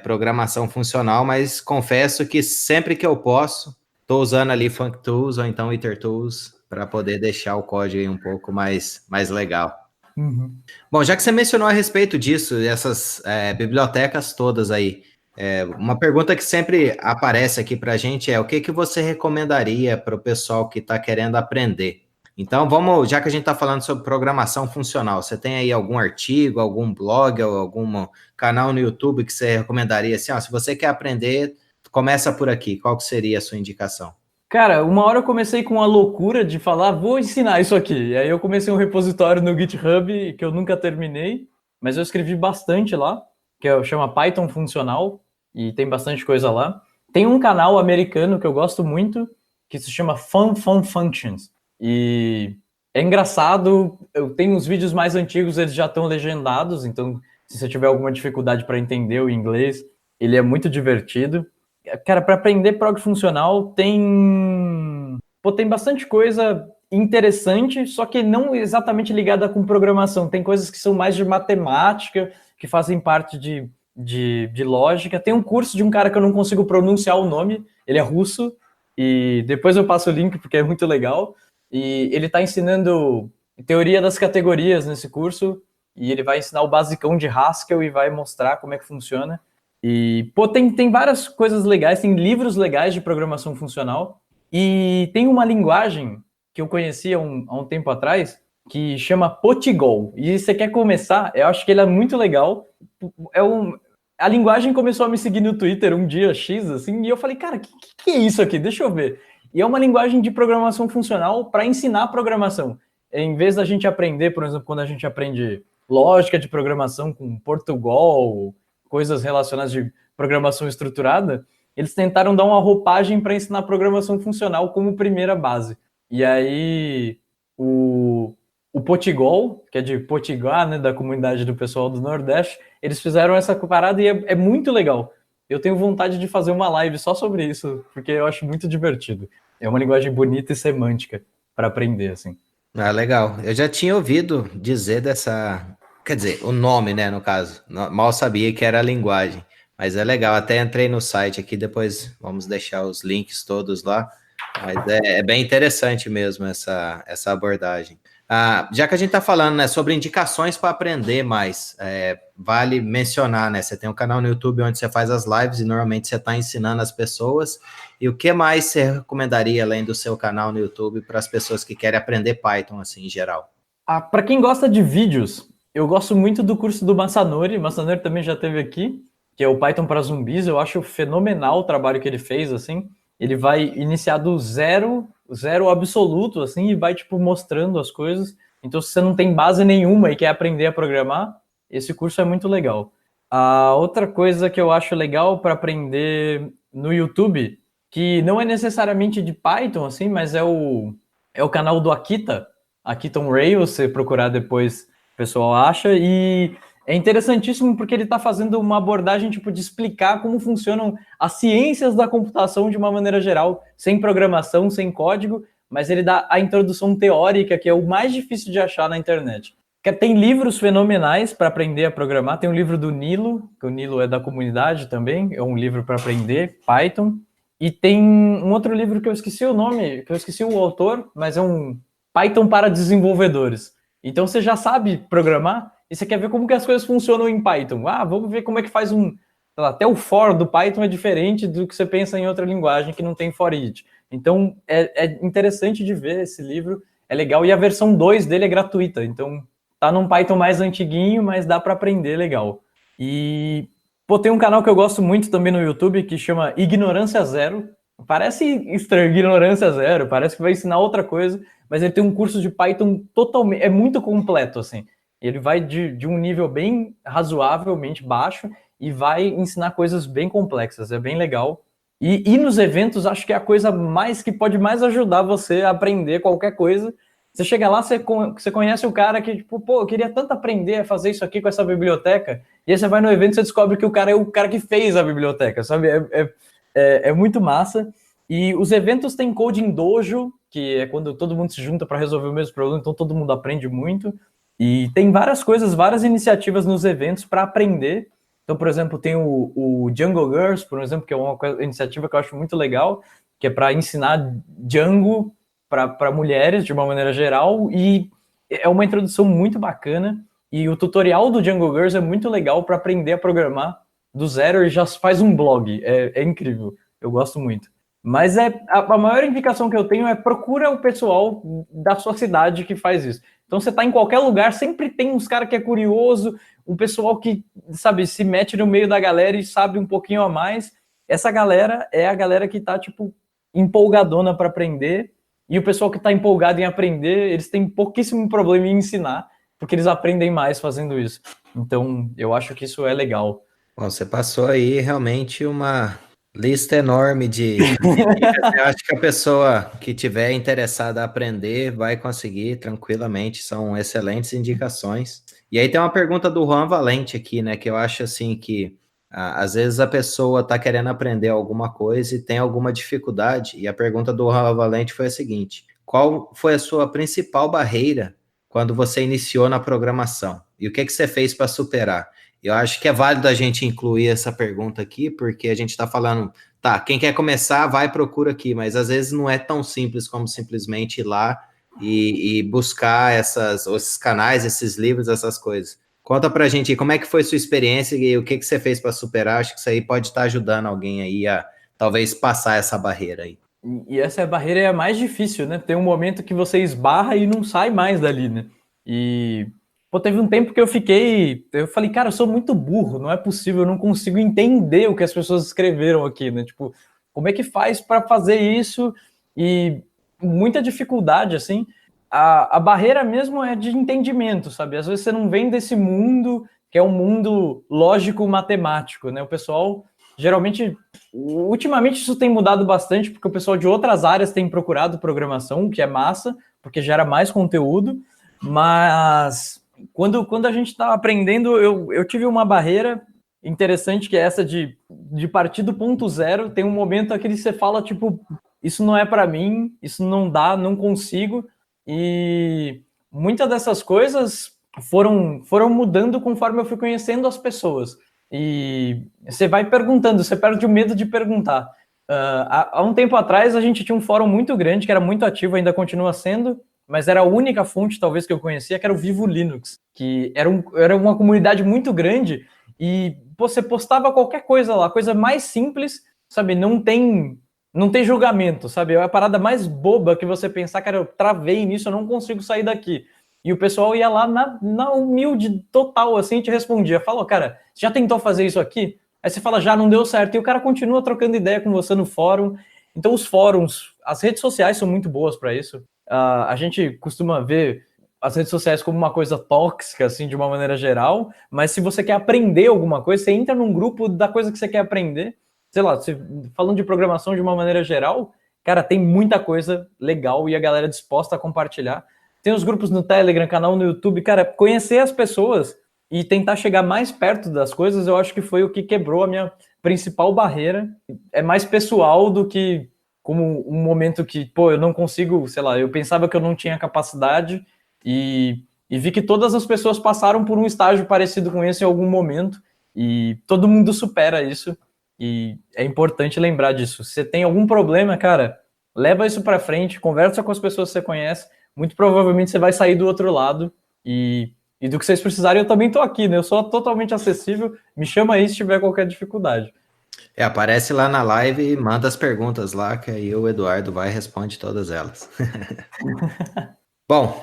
programação funcional, mas confesso que sempre que eu posso, estou usando ali functools ou então itertools para poder deixar o código aí um pouco mais legal. Uhum. Bom, já que você mencionou a respeito disso, dessas bibliotecas todas aí, uma pergunta que sempre aparece aqui para a gente é o que você recomendaria para o pessoal que está querendo aprender? Então, já que a gente está falando sobre programação funcional, você tem aí algum artigo, algum blog, ou algum canal no YouTube que você recomendaria assim, ó, se você quer aprender, começa por aqui, qual que seria a sua indicação? Cara, uma hora eu comecei com a loucura de falar, vou ensinar isso aqui. E aí eu comecei um repositório no GitHub que eu nunca terminei, mas eu escrevi bastante lá, que chama Python Funcional, e tem bastante coisa lá. Tem um canal americano que eu gosto muito, que se chama Fun Functions. E é engraçado, eu tenho os vídeos mais antigos, eles já estão legendados, então se você tiver alguma dificuldade para entender o inglês, Ele é muito divertido. Cara, para aprender prog funcional tem bastante coisa interessante, só que não exatamente ligada com programação. Tem coisas que são mais de matemática, que fazem parte de lógica. Tem um curso de um cara que eu não consigo pronunciar o nome, ele é russo, e depois eu passo o link porque é muito legal. E ele está ensinando teoria das categorias nesse curso, e ele vai ensinar o basicão de Haskell e vai mostrar como é que funciona. E, tem várias coisas legais, tem livros legais de programação funcional, e tem uma linguagem que eu conheci há um tempo atrás, que chama Potigol. E se você quer começar, eu acho que ele é muito legal. A linguagem começou a me seguir no Twitter um dia X, assim, e eu falei, cara, que é isso aqui? Deixa eu ver. E é uma linguagem de programação funcional para ensinar programação. Em vez da gente aprender, por exemplo, quando a gente aprende lógica de programação com Portugal, coisas relacionadas de programação estruturada, eles tentaram dar uma roupagem para ensinar programação funcional como primeira base. E aí, o Potigol, que é de Potiguar, né, da comunidade do pessoal do Nordeste, eles fizeram essa parada e é muito legal. Eu tenho vontade de fazer uma live só sobre isso, porque eu acho muito divertido. É uma linguagem bonita e semântica para aprender, assim. Ah, legal. Eu já tinha ouvido dizer dessa... Quer dizer, o nome, né, no caso. Mal sabia que era a linguagem. Mas é legal. Até entrei no site aqui, depois vamos deixar os links todos lá. Mas é bem interessante mesmo essa abordagem. Já que a gente está falando, né, sobre indicações para aprender mais, vale mencionar, né? Você tem um canal no YouTube onde você faz as lives e normalmente você está ensinando as pessoas. E o que mais você recomendaria além do seu canal no YouTube para as pessoas que querem aprender Python, assim, em geral? Para quem gosta de vídeos, eu gosto muito do curso do Masanori. Masanori também já esteve aqui, que é o Python para zumbis. Eu acho fenomenal o trabalho que ele fez, assim. Ele vai iniciar do zero absoluto, assim, e vai, tipo, mostrando as coisas. Então, se você não tem base nenhuma e quer aprender a programar, esse curso é muito legal. A outra coisa que eu acho legal para aprender no YouTube, que não é necessariamente de Python, assim, mas é o canal do Akita, Akiton Rails, você procurar depois, o pessoal acha, e é interessantíssimo porque ele está fazendo uma abordagem tipo de explicar como funcionam as ciências da computação de uma maneira geral, sem programação, sem código, mas ele dá a introdução teórica, que é o mais difícil de achar na internet. Tem livros fenomenais para aprender a programar, tem o livro do Nilo, que o Nilo é da comunidade também, é um livro para aprender Python, e tem um outro livro que eu esqueci o nome, que eu esqueci o autor, mas é um Python para desenvolvedores. Então você já sabe programar, e você quer ver como que as coisas funcionam em Python. Vamos ver como é que faz até o for do Python é diferente do que você pensa em outra linguagem que não tem for each. Então, é interessante de ver esse livro, é legal. E a versão 2 dele é gratuita, então tá num Python mais antiguinho, mas dá para aprender legal. E, tem um canal que eu gosto muito também no YouTube, que chama Ignorância Zero. Parece estranho, Ignorância Zero, parece que vai ensinar outra coisa, mas ele tem um curso de Python totalmente, é muito completo, assim. Ele vai de um nível bem razoavelmente baixo e vai ensinar coisas bem complexas, é bem legal. E nos eventos, acho que é a coisa que pode mais ajudar você a aprender qualquer coisa. Você chega lá, você conhece o cara que, tipo, eu queria tanto aprender a fazer isso aqui com essa biblioteca, e aí você vai no evento e você descobre que o cara é o cara que fez a biblioteca, sabe? É muito massa. E os eventos têm Coding Dojo, que é quando todo mundo se junta para resolver o mesmo problema, então todo mundo aprende muito. E tem várias coisas, várias iniciativas nos eventos para aprender. Então, por exemplo, tem o Django Girls, por exemplo, que é uma iniciativa que eu acho muito legal, que é para ensinar Django para mulheres, de uma maneira geral, e é uma introdução muito bacana. E o tutorial do Django Girls é muito legal para aprender a programar do zero e já faz um blog. É incrível, eu gosto muito. Mas a maior indicação que eu tenho é procura o pessoal da sua cidade que faz isso. Então você tá em qualquer lugar, sempre tem uns caras que é curioso, um pessoal que, sabe, se mete no meio da galera e sabe um pouquinho a mais. Essa galera é a galera que tá, tipo, empolgadona para aprender, e o pessoal que tá empolgado em aprender, eles têm pouquíssimo problema em ensinar, porque eles aprendem mais fazendo isso. Então, eu acho que isso é legal. Bom, você passou aí realmente uma lista enorme de dicas. Eu acho que a pessoa que tiver interessada a aprender vai conseguir tranquilamente, são excelentes indicações. E aí tem uma pergunta do Juan Valente aqui, né, que eu acho assim que Às vezes a pessoa está querendo aprender alguma coisa e tem alguma dificuldade, e a pergunta do Rafa Valente foi a seguinte: qual foi a sua principal barreira quando você iniciou na programação? E o que que você fez para superar? Eu acho que é válido a gente incluir essa pergunta aqui, porque a gente está falando, tá, quem quer começar, vai e procura aqui, mas às vezes não é tão simples como simplesmente ir lá e buscar esses canais, esses livros, essas coisas. Conta pra gente aí, como é que foi sua experiência e o que que você fez para superar? Acho que isso aí pode estar ajudando alguém aí a talvez passar essa barreira aí. E essa barreira é a mais difícil, né? Tem um momento que você esbarra e não sai mais dali, né? E pô, teve um tempo que eu falei, cara, eu sou muito burro, não é possível, eu não consigo entender o que as pessoas escreveram aqui, né? Tipo, como é que faz para fazer isso? E muita dificuldade, assim. A barreira mesmo é de entendimento, sabe? Às vezes você não vem desse mundo que é um mundo lógico-matemático, né? O pessoal, geralmente, ultimamente isso tem mudado bastante, porque o pessoal de outras áreas tem procurado programação, o que é massa, porque gera mais conteúdo, mas quando a gente está aprendendo, eu tive uma barreira interessante, que é essa de partir do ponto zero. Tem um momento aqui que você fala, tipo, isso não é para mim, isso não dá, não consigo, e muitas dessas coisas foram mudando conforme eu fui conhecendo as pessoas. E você vai perguntando, você perde o medo de perguntar. Há um tempo atrás, a gente tinha um fórum muito grande, que era muito ativo, ainda continua sendo, mas era a única fonte, talvez, que eu conhecia, que era o Vivo Linux, que era uma comunidade muito grande, e você postava qualquer coisa lá, coisa mais simples, sabe? Não tem julgamento, sabe? É a parada mais boba que você pensar, cara, eu travei nisso, eu não consigo sair daqui. E o pessoal ia lá na humilde total, assim, e te respondia. Falou, cara, você já tentou fazer isso aqui? Aí você fala, já não deu certo. E o cara continua trocando ideia com você no fórum. Então os fóruns, as redes sociais são muito boas para isso. A gente costuma ver as redes sociais como uma coisa tóxica, assim, de uma maneira geral. Mas se você quer aprender alguma coisa, você entra num grupo da coisa que você quer aprender. Sei lá, falando de programação de uma maneira geral, cara, tem muita coisa legal e a galera disposta a compartilhar. Tem os grupos no Telegram, canal no YouTube, cara, conhecer as pessoas e tentar chegar mais perto das coisas, eu acho que foi o que quebrou a minha principal barreira. É mais pessoal do que como um momento que, pô, eu não consigo, sei lá, eu pensava que eu não tinha capacidade e vi que todas as pessoas passaram por um estágio parecido com esse em algum momento e todo mundo supera isso. E é importante lembrar disso. Se você tem algum problema, cara, leva isso para frente, conversa com as pessoas que você conhece. Muito provavelmente você vai sair do outro lado. E do que vocês precisarem, eu também estou aqui, né? Eu sou totalmente acessível. Me chama aí se tiver qualquer dificuldade. Aparece lá na live e manda as perguntas lá, que aí o Eduardo vai e responde todas elas. Bom,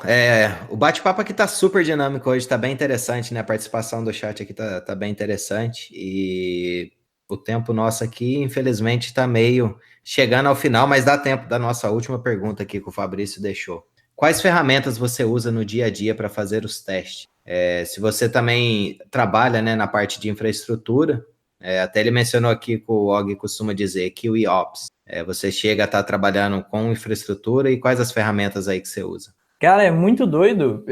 o bate-papo aqui tá super dinâmico hoje, tá bem interessante, né? A participação do chat aqui tá bem interessante. E o tempo nosso aqui, infelizmente, tá meio chegando ao final, mas dá tempo da nossa última pergunta aqui que o Fabrício deixou. Quais ferramentas você usa no dia a dia para fazer os testes? Se você também trabalha, né, na parte de infraestrutura, até ele mencionou aqui que o Og costuma dizer QEOps. Você chega a estar trabalhando com infraestrutura, e quais as ferramentas aí que você usa? Cara, é muito doido.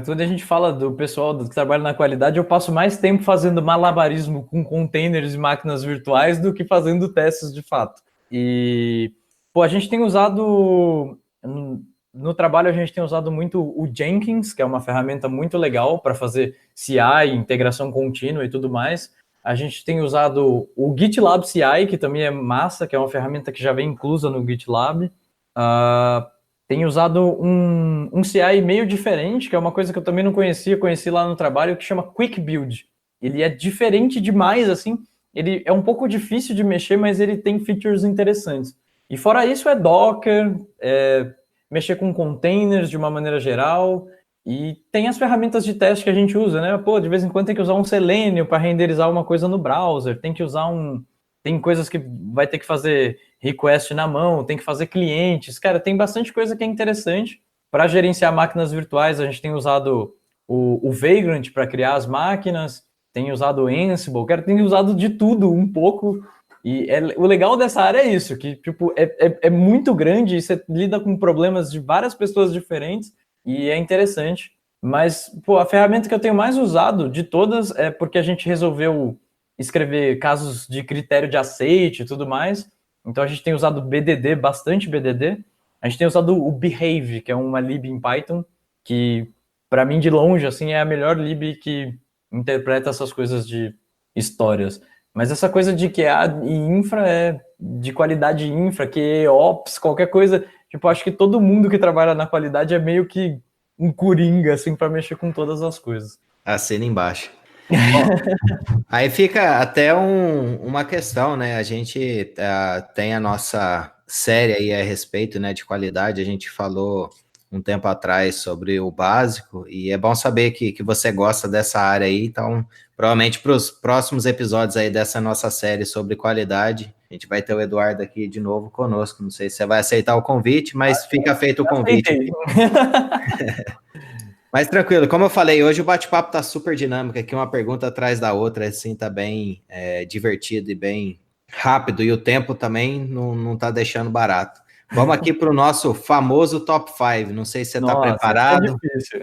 Quando a gente fala do pessoal que trabalha na qualidade, eu passo mais tempo fazendo malabarismo com containers e máquinas virtuais do que fazendo testes de fato. E, pô, a gente tem usado... No trabalho, a gente tem usado muito o Jenkins, que é uma ferramenta muito legal para fazer CI, integração contínua e tudo mais. A gente tem usado o GitLab CI, que também é massa, que é uma ferramenta que já vem inclusa no GitLab. Tem usado um CI meio diferente, que é uma coisa que eu também não conhecia, conheci lá no trabalho, que chama Quick Build. Ele é diferente demais, assim. Ele é um pouco difícil de mexer, mas ele tem features interessantes. E fora isso, é Docker, mexer com containers de uma maneira geral, e tem as ferramentas de teste que a gente usa, né? Pô, de vez em quando tem que usar um Selenium para renderizar uma coisa no browser, tem que usar tem coisas que vai ter que fazer request na mão, tem que fazer clientes. Cara, tem bastante coisa que é interessante. Para gerenciar máquinas virtuais, a gente tem usado o Vagrant para criar as máquinas, tem usado o Ansible, cara, tem usado de tudo um pouco. E o legal dessa área é isso, que tipo, é muito grande e você lida com problemas de várias pessoas diferentes e é interessante. Mas, pô, a ferramenta que eu tenho mais usado de todas é porque a gente resolveu escrever casos de critério de aceite e tudo mais. Então a gente tem usado BDD, bastante BDD. A gente tem usado o Behave, que é uma lib em Python, que para mim de longe assim é a melhor lib que interpreta essas coisas de histórias. Mas essa coisa de QA e infra é de qualidade infra, QA, ops, qualquer coisa, tipo, acho que todo mundo que trabalha na qualidade é meio que um coringa assim para mexer com todas as coisas. Assina embaixo. Bom, aí fica até uma questão, né? A gente tem a nossa série aí a respeito, né, de qualidade. A gente falou um tempo atrás sobre o básico e é bom saber que você gosta dessa área aí. Então, provavelmente para os próximos episódios aí dessa nossa série sobre qualidade, a gente vai ter o Eduardo aqui de novo conosco. Não sei se você vai aceitar o convite, mas fica feito o convite. Mas tranquilo, como eu falei, hoje o bate-papo tá super dinâmico aqui, uma pergunta atrás da outra, assim, tá bem divertido e bem rápido, e o tempo também não tá deixando barato. Vamos aqui para o nosso famoso top 5, não sei se você tá preparado. É difícil.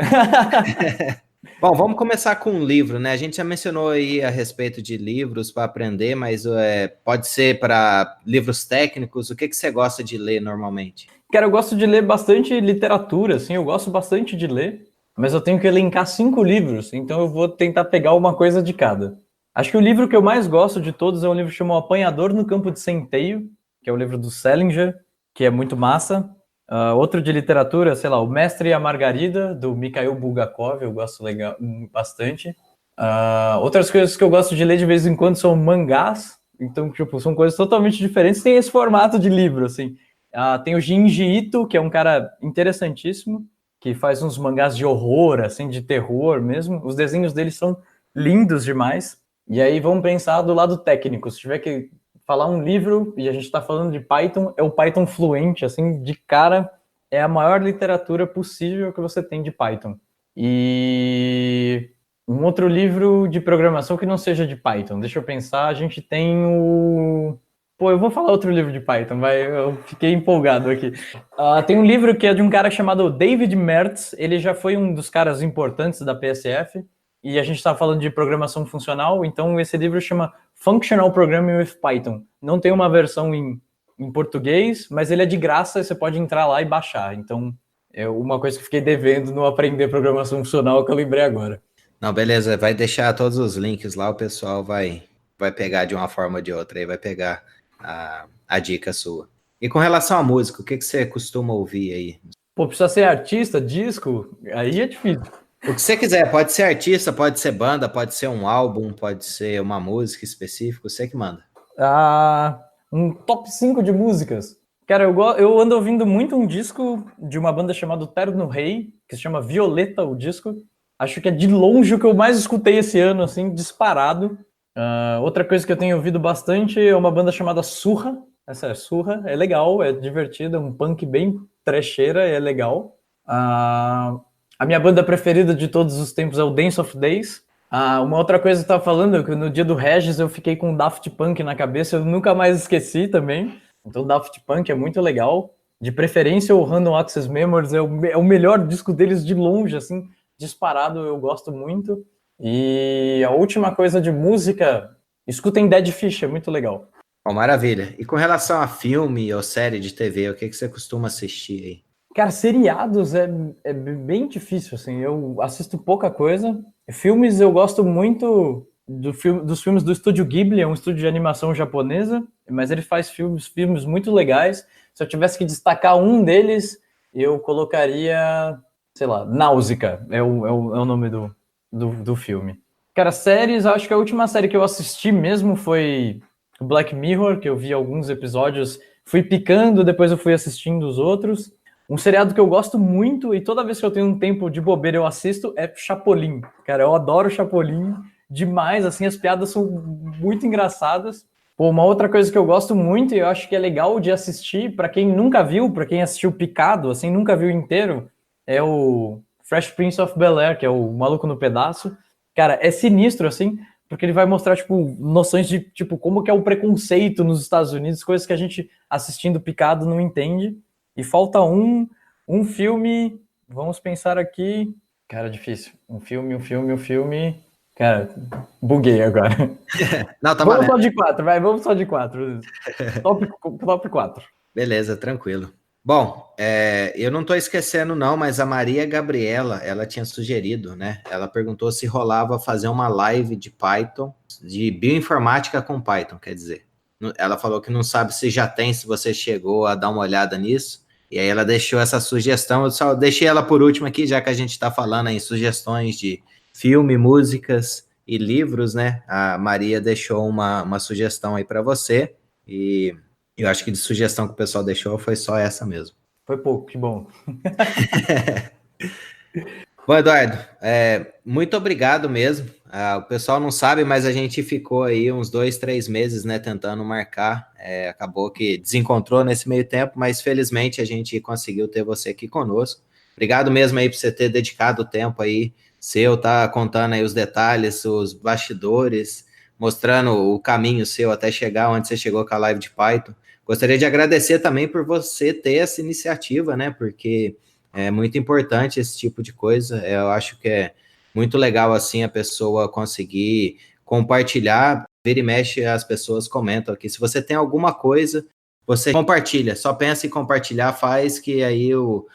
Bom, vamos começar com um livro, né? A gente já mencionou aí a respeito de livros para aprender, mas pode ser para livros técnicos, o que você gosta de ler normalmente? Cara, eu gosto de ler bastante literatura, assim, eu gosto bastante de ler. Mas eu tenho que elencar 5 livros, então eu vou tentar pegar uma coisa de cada. Acho que o livro que eu mais gosto de todos é um livro chamado Apanhador no Campo de Centeio, que é o livro do Salinger, que é muito massa. Outro de literatura, sei lá, O Mestre e a Margarida, do Mikhail Bulgakov, eu gosto bastante. Outras coisas que eu gosto de ler de vez em quando são mangás, então, tipo, são coisas totalmente diferentes, tem esse formato de livro, assim. Tem o Junji Ito, que é um cara interessantíssimo, que faz uns mangás de horror, assim, de terror mesmo. Os desenhos dele são lindos demais. E aí vamos pensar do lado técnico. Se tiver que falar um livro, e a gente está falando de Python, é o Python Fluente, assim, de cara, é a maior literatura possível que você tem de Python. E um outro livro de programação que não seja de Python. Deixa eu pensar, a gente tem o... Pô, eu vou falar outro livro de Python, eu fiquei empolgado aqui. Tem um livro que é de um cara chamado David Mertz, ele já foi um dos caras importantes da PSF, e a gente está falando de programação funcional, então esse livro chama Functional Programming with Python. Não tem uma versão em português, mas ele é de graça, você pode entrar lá e baixar. Então, é uma coisa que fiquei devendo no aprender programação funcional que eu lembrei agora. Não, beleza, vai deixar todos os links lá, o pessoal vai pegar de uma forma ou de outra, aí vai pegar a dica sua. E com relação à música, o que você costuma ouvir aí? Pô, precisa ser artista, disco? Aí é difícil. O que você quiser, pode ser artista, pode ser banda, pode ser um álbum, pode ser uma música específica, você que manda. Um top 5 de músicas. Cara, eu ando ouvindo muito um disco de uma banda chamada Terno Rei, que se chama Violeta, o disco. Acho que é de longe o que eu mais escutei esse ano, assim, disparado. Outra coisa que eu tenho ouvido bastante é uma banda chamada Surra. Essa é Surra, é legal, é divertida, é um punk bem trecheira, é legal. A minha banda preferida de todos os tempos é o Dance of Days. Uma outra coisa que eu tava falando é que no dia do Regis eu fiquei com Daft Punk na cabeça, eu nunca mais esqueci também. Então Daft Punk é muito legal. De preferência o Random Access Memories é o melhor disco deles de longe, assim, disparado, eu gosto muito. E a última coisa de música, escutem Dead Fish, é muito legal. Bom, maravilha. E com relação a filme ou série de TV, o que você costuma assistir aí? Cara, seriados é bem difícil, assim, eu assisto pouca coisa. Filmes eu gosto muito dos filmes do Estúdio Ghibli, é um estúdio de animação japonesa, mas ele faz filmes muito legais. Se eu tivesse que destacar um deles, eu colocaria, sei lá, Náusea, é o nome do filme. Cara, séries, acho que a última série que eu assisti mesmo foi Black Mirror, que eu vi alguns episódios, fui picando, depois eu fui assistindo os outros. Um seriado que eu gosto muito e toda vez que eu tenho um tempo de bobeira eu assisto é Chapolin. Cara, eu adoro Chapolin demais, assim, as piadas são muito engraçadas. Pô, uma outra coisa que eu gosto muito e eu acho que é legal de assistir, para quem nunca viu, para quem assistiu picado, assim, nunca viu inteiro, é o Fresh Prince of Bel-Air, que é o Maluco no Pedaço. Cara, é sinistro, assim, porque ele vai mostrar, tipo, noções de, tipo, como que é o preconceito nos Estados Unidos, coisas que a gente assistindo picado não entende. E falta um filme, vamos pensar aqui, cara, difícil, um filme, Cara, buguei agora. Não, tá Vamos valendo. só de 4, vai, vamos só de 4. Top 4. Beleza, tranquilo. Bom, eu não estou esquecendo não, mas a Maria Gabriela, ela tinha sugerido, né? Ela perguntou se rolava fazer uma live de Python, de bioinformática com Python, quer dizer. Ela falou que não sabe se já tem, se você chegou a dar uma olhada nisso. E aí ela deixou essa sugestão, eu só deixei ela por último aqui, já que a gente está falando em sugestões de filme, músicas e livros, né? A Maria deixou uma sugestão aí para você. E eu acho que de sugestão que o pessoal deixou foi só essa mesmo. Foi pouco, que bom. Bom, Eduardo, muito obrigado mesmo. O pessoal não sabe, mas a gente ficou aí uns 2, 3 meses, né, tentando marcar. Acabou que desencontrou nesse meio tempo, mas felizmente a gente conseguiu ter você aqui conosco. Obrigado mesmo aí por você ter dedicado o tempo aí seu, tá contando aí os detalhes, os bastidores, mostrando o caminho seu até chegar onde você chegou com a live de Python. Gostaria de agradecer também por você ter essa iniciativa, né, porque é muito importante esse tipo de coisa. Eu acho que é muito legal, assim, a pessoa conseguir compartilhar. Vira e mexe, as pessoas comentam aqui. Se você tem alguma coisa, você compartilha. Só pensa em compartilhar, faz que aí o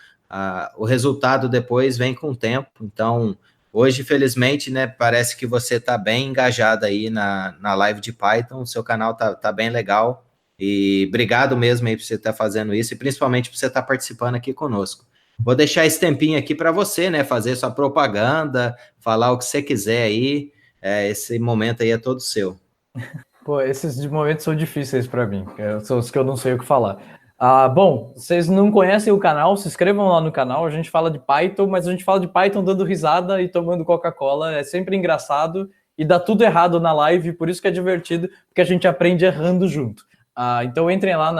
resultado depois vem com o tempo. Então, hoje, felizmente, né, parece que você está bem engajado aí na live de Python. O seu canal tá bem legal. E obrigado mesmo aí por você estar fazendo isso e principalmente por você estar participando aqui conosco. Vou deixar esse tempinho aqui para você, né? Fazer sua propaganda, falar o que você quiser aí. Esse momento aí é todo seu. Pô, esses momentos são difíceis para mim. São os que eu não sei o que falar. Bom, vocês não conhecem o canal, se inscrevam lá no canal. A gente fala de Python, mas a gente fala de Python dando risada e tomando Coca-Cola. É sempre engraçado e dá tudo errado na live, por isso que é divertido, porque a gente aprende errando junto. Então entrem lá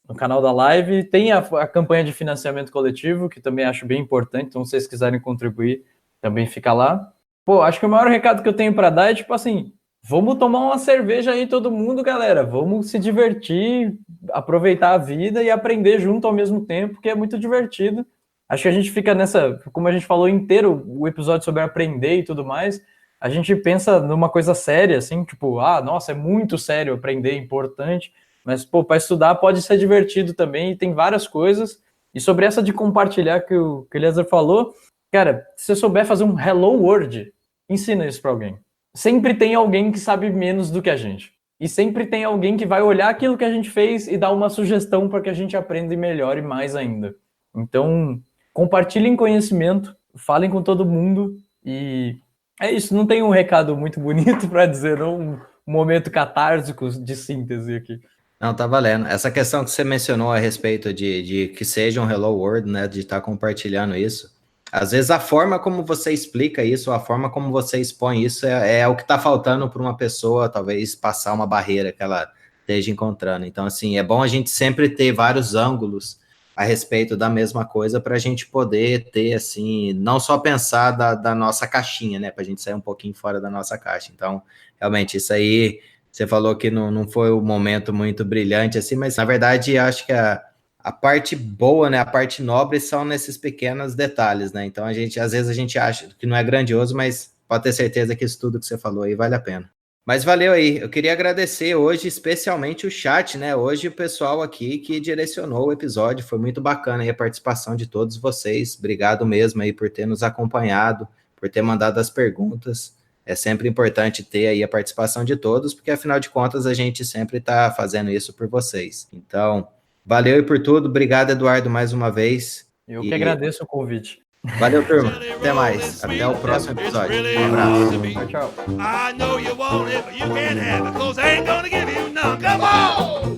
no canal da live. Tem a campanha de financiamento coletivo, que também acho bem importante. Então, se vocês quiserem contribuir, também fica lá. Pô, acho que o maior recado que eu tenho para dar é tipo assim: vamos tomar uma cerveja aí, todo mundo, galera. Vamos se divertir, aproveitar a vida e aprender junto ao mesmo tempo, que é muito divertido. Acho que a gente fica nessa, como a gente falou inteiro, o episódio sobre aprender e tudo mais. A gente pensa numa coisa séria, assim, tipo, nossa, é muito sério aprender, é importante. Mas, pô, para estudar pode ser divertido também, e tem várias coisas. E sobre essa de compartilhar que o Eliezer falou, cara, se você souber fazer um Hello World, ensina isso para alguém. Sempre tem alguém que sabe menos do que a gente. E sempre tem alguém que vai olhar aquilo que a gente fez e dar uma sugestão para que a gente aprenda e melhore mais ainda. Então, compartilhem conhecimento, falem com todo mundo e é isso. Não tem um recado muito bonito para dizer, não, um momento catártico de síntese aqui. Não, tá valendo. Essa questão que você mencionou a respeito de que seja um Hello World, né, de estar compartilhando isso, às vezes a forma como você explica isso, a forma como você expõe isso é o que está faltando para uma pessoa, talvez, passar uma barreira que ela esteja encontrando. Então, assim, é bom a gente sempre ter vários ângulos a respeito da mesma coisa para a gente poder ter, assim, não só pensar da nossa caixinha, né, para a gente sair um pouquinho fora da nossa caixa. Então, realmente, isso aí, você falou que não foi um momento muito brilhante, assim, mas, na verdade, acho que a parte boa, né, a parte nobre são nesses pequenos detalhes, né, então às vezes a gente acha que não é grandioso, mas pode ter certeza que isso tudo que você falou aí vale a pena. Mas valeu aí, eu queria agradecer hoje especialmente o chat, né, hoje o pessoal aqui que direcionou o episódio, foi muito bacana aí a participação de todos vocês, obrigado mesmo aí por ter nos acompanhado, por ter mandado as perguntas, é sempre importante ter aí a participação de todos, porque afinal de contas a gente sempre está fazendo isso por vocês, então valeu e por tudo, obrigado Eduardo mais uma vez. Eu que agradeço o convite. Valeu, turma. Até mais. Até o próximo episódio. Um abraço. Tchau, tchau. I know you want it, but you can't have it, 'cause I ain't gonna give you none. Come on!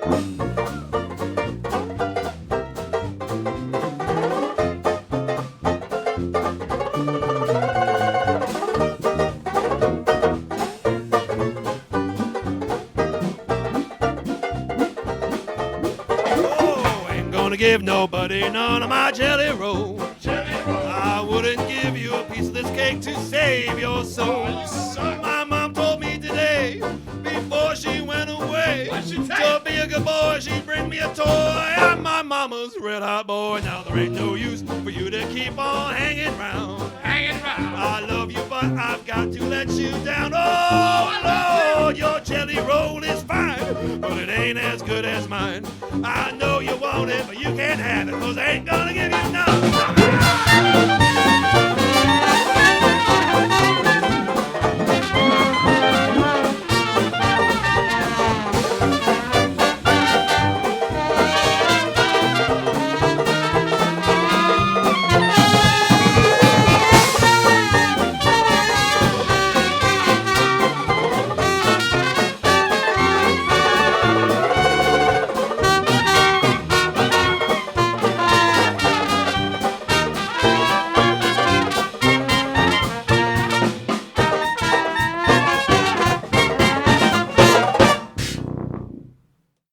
Oh, ain't gonna give nobody none of my jelly roll. I wouldn't give you a piece of this cake to save your soul. My mom told me today, before she went away, to be a good boy, she'd bring me a toy. I'm my mama's red hot boy. Now there ain't no use for you to keep on hanging round. I love you, but I've got to let you down. Oh, Lord, your jelly roll is fine, but it ain't as good as mine. I know you want it, but you can't have it, 'cause I ain't gonna give you none.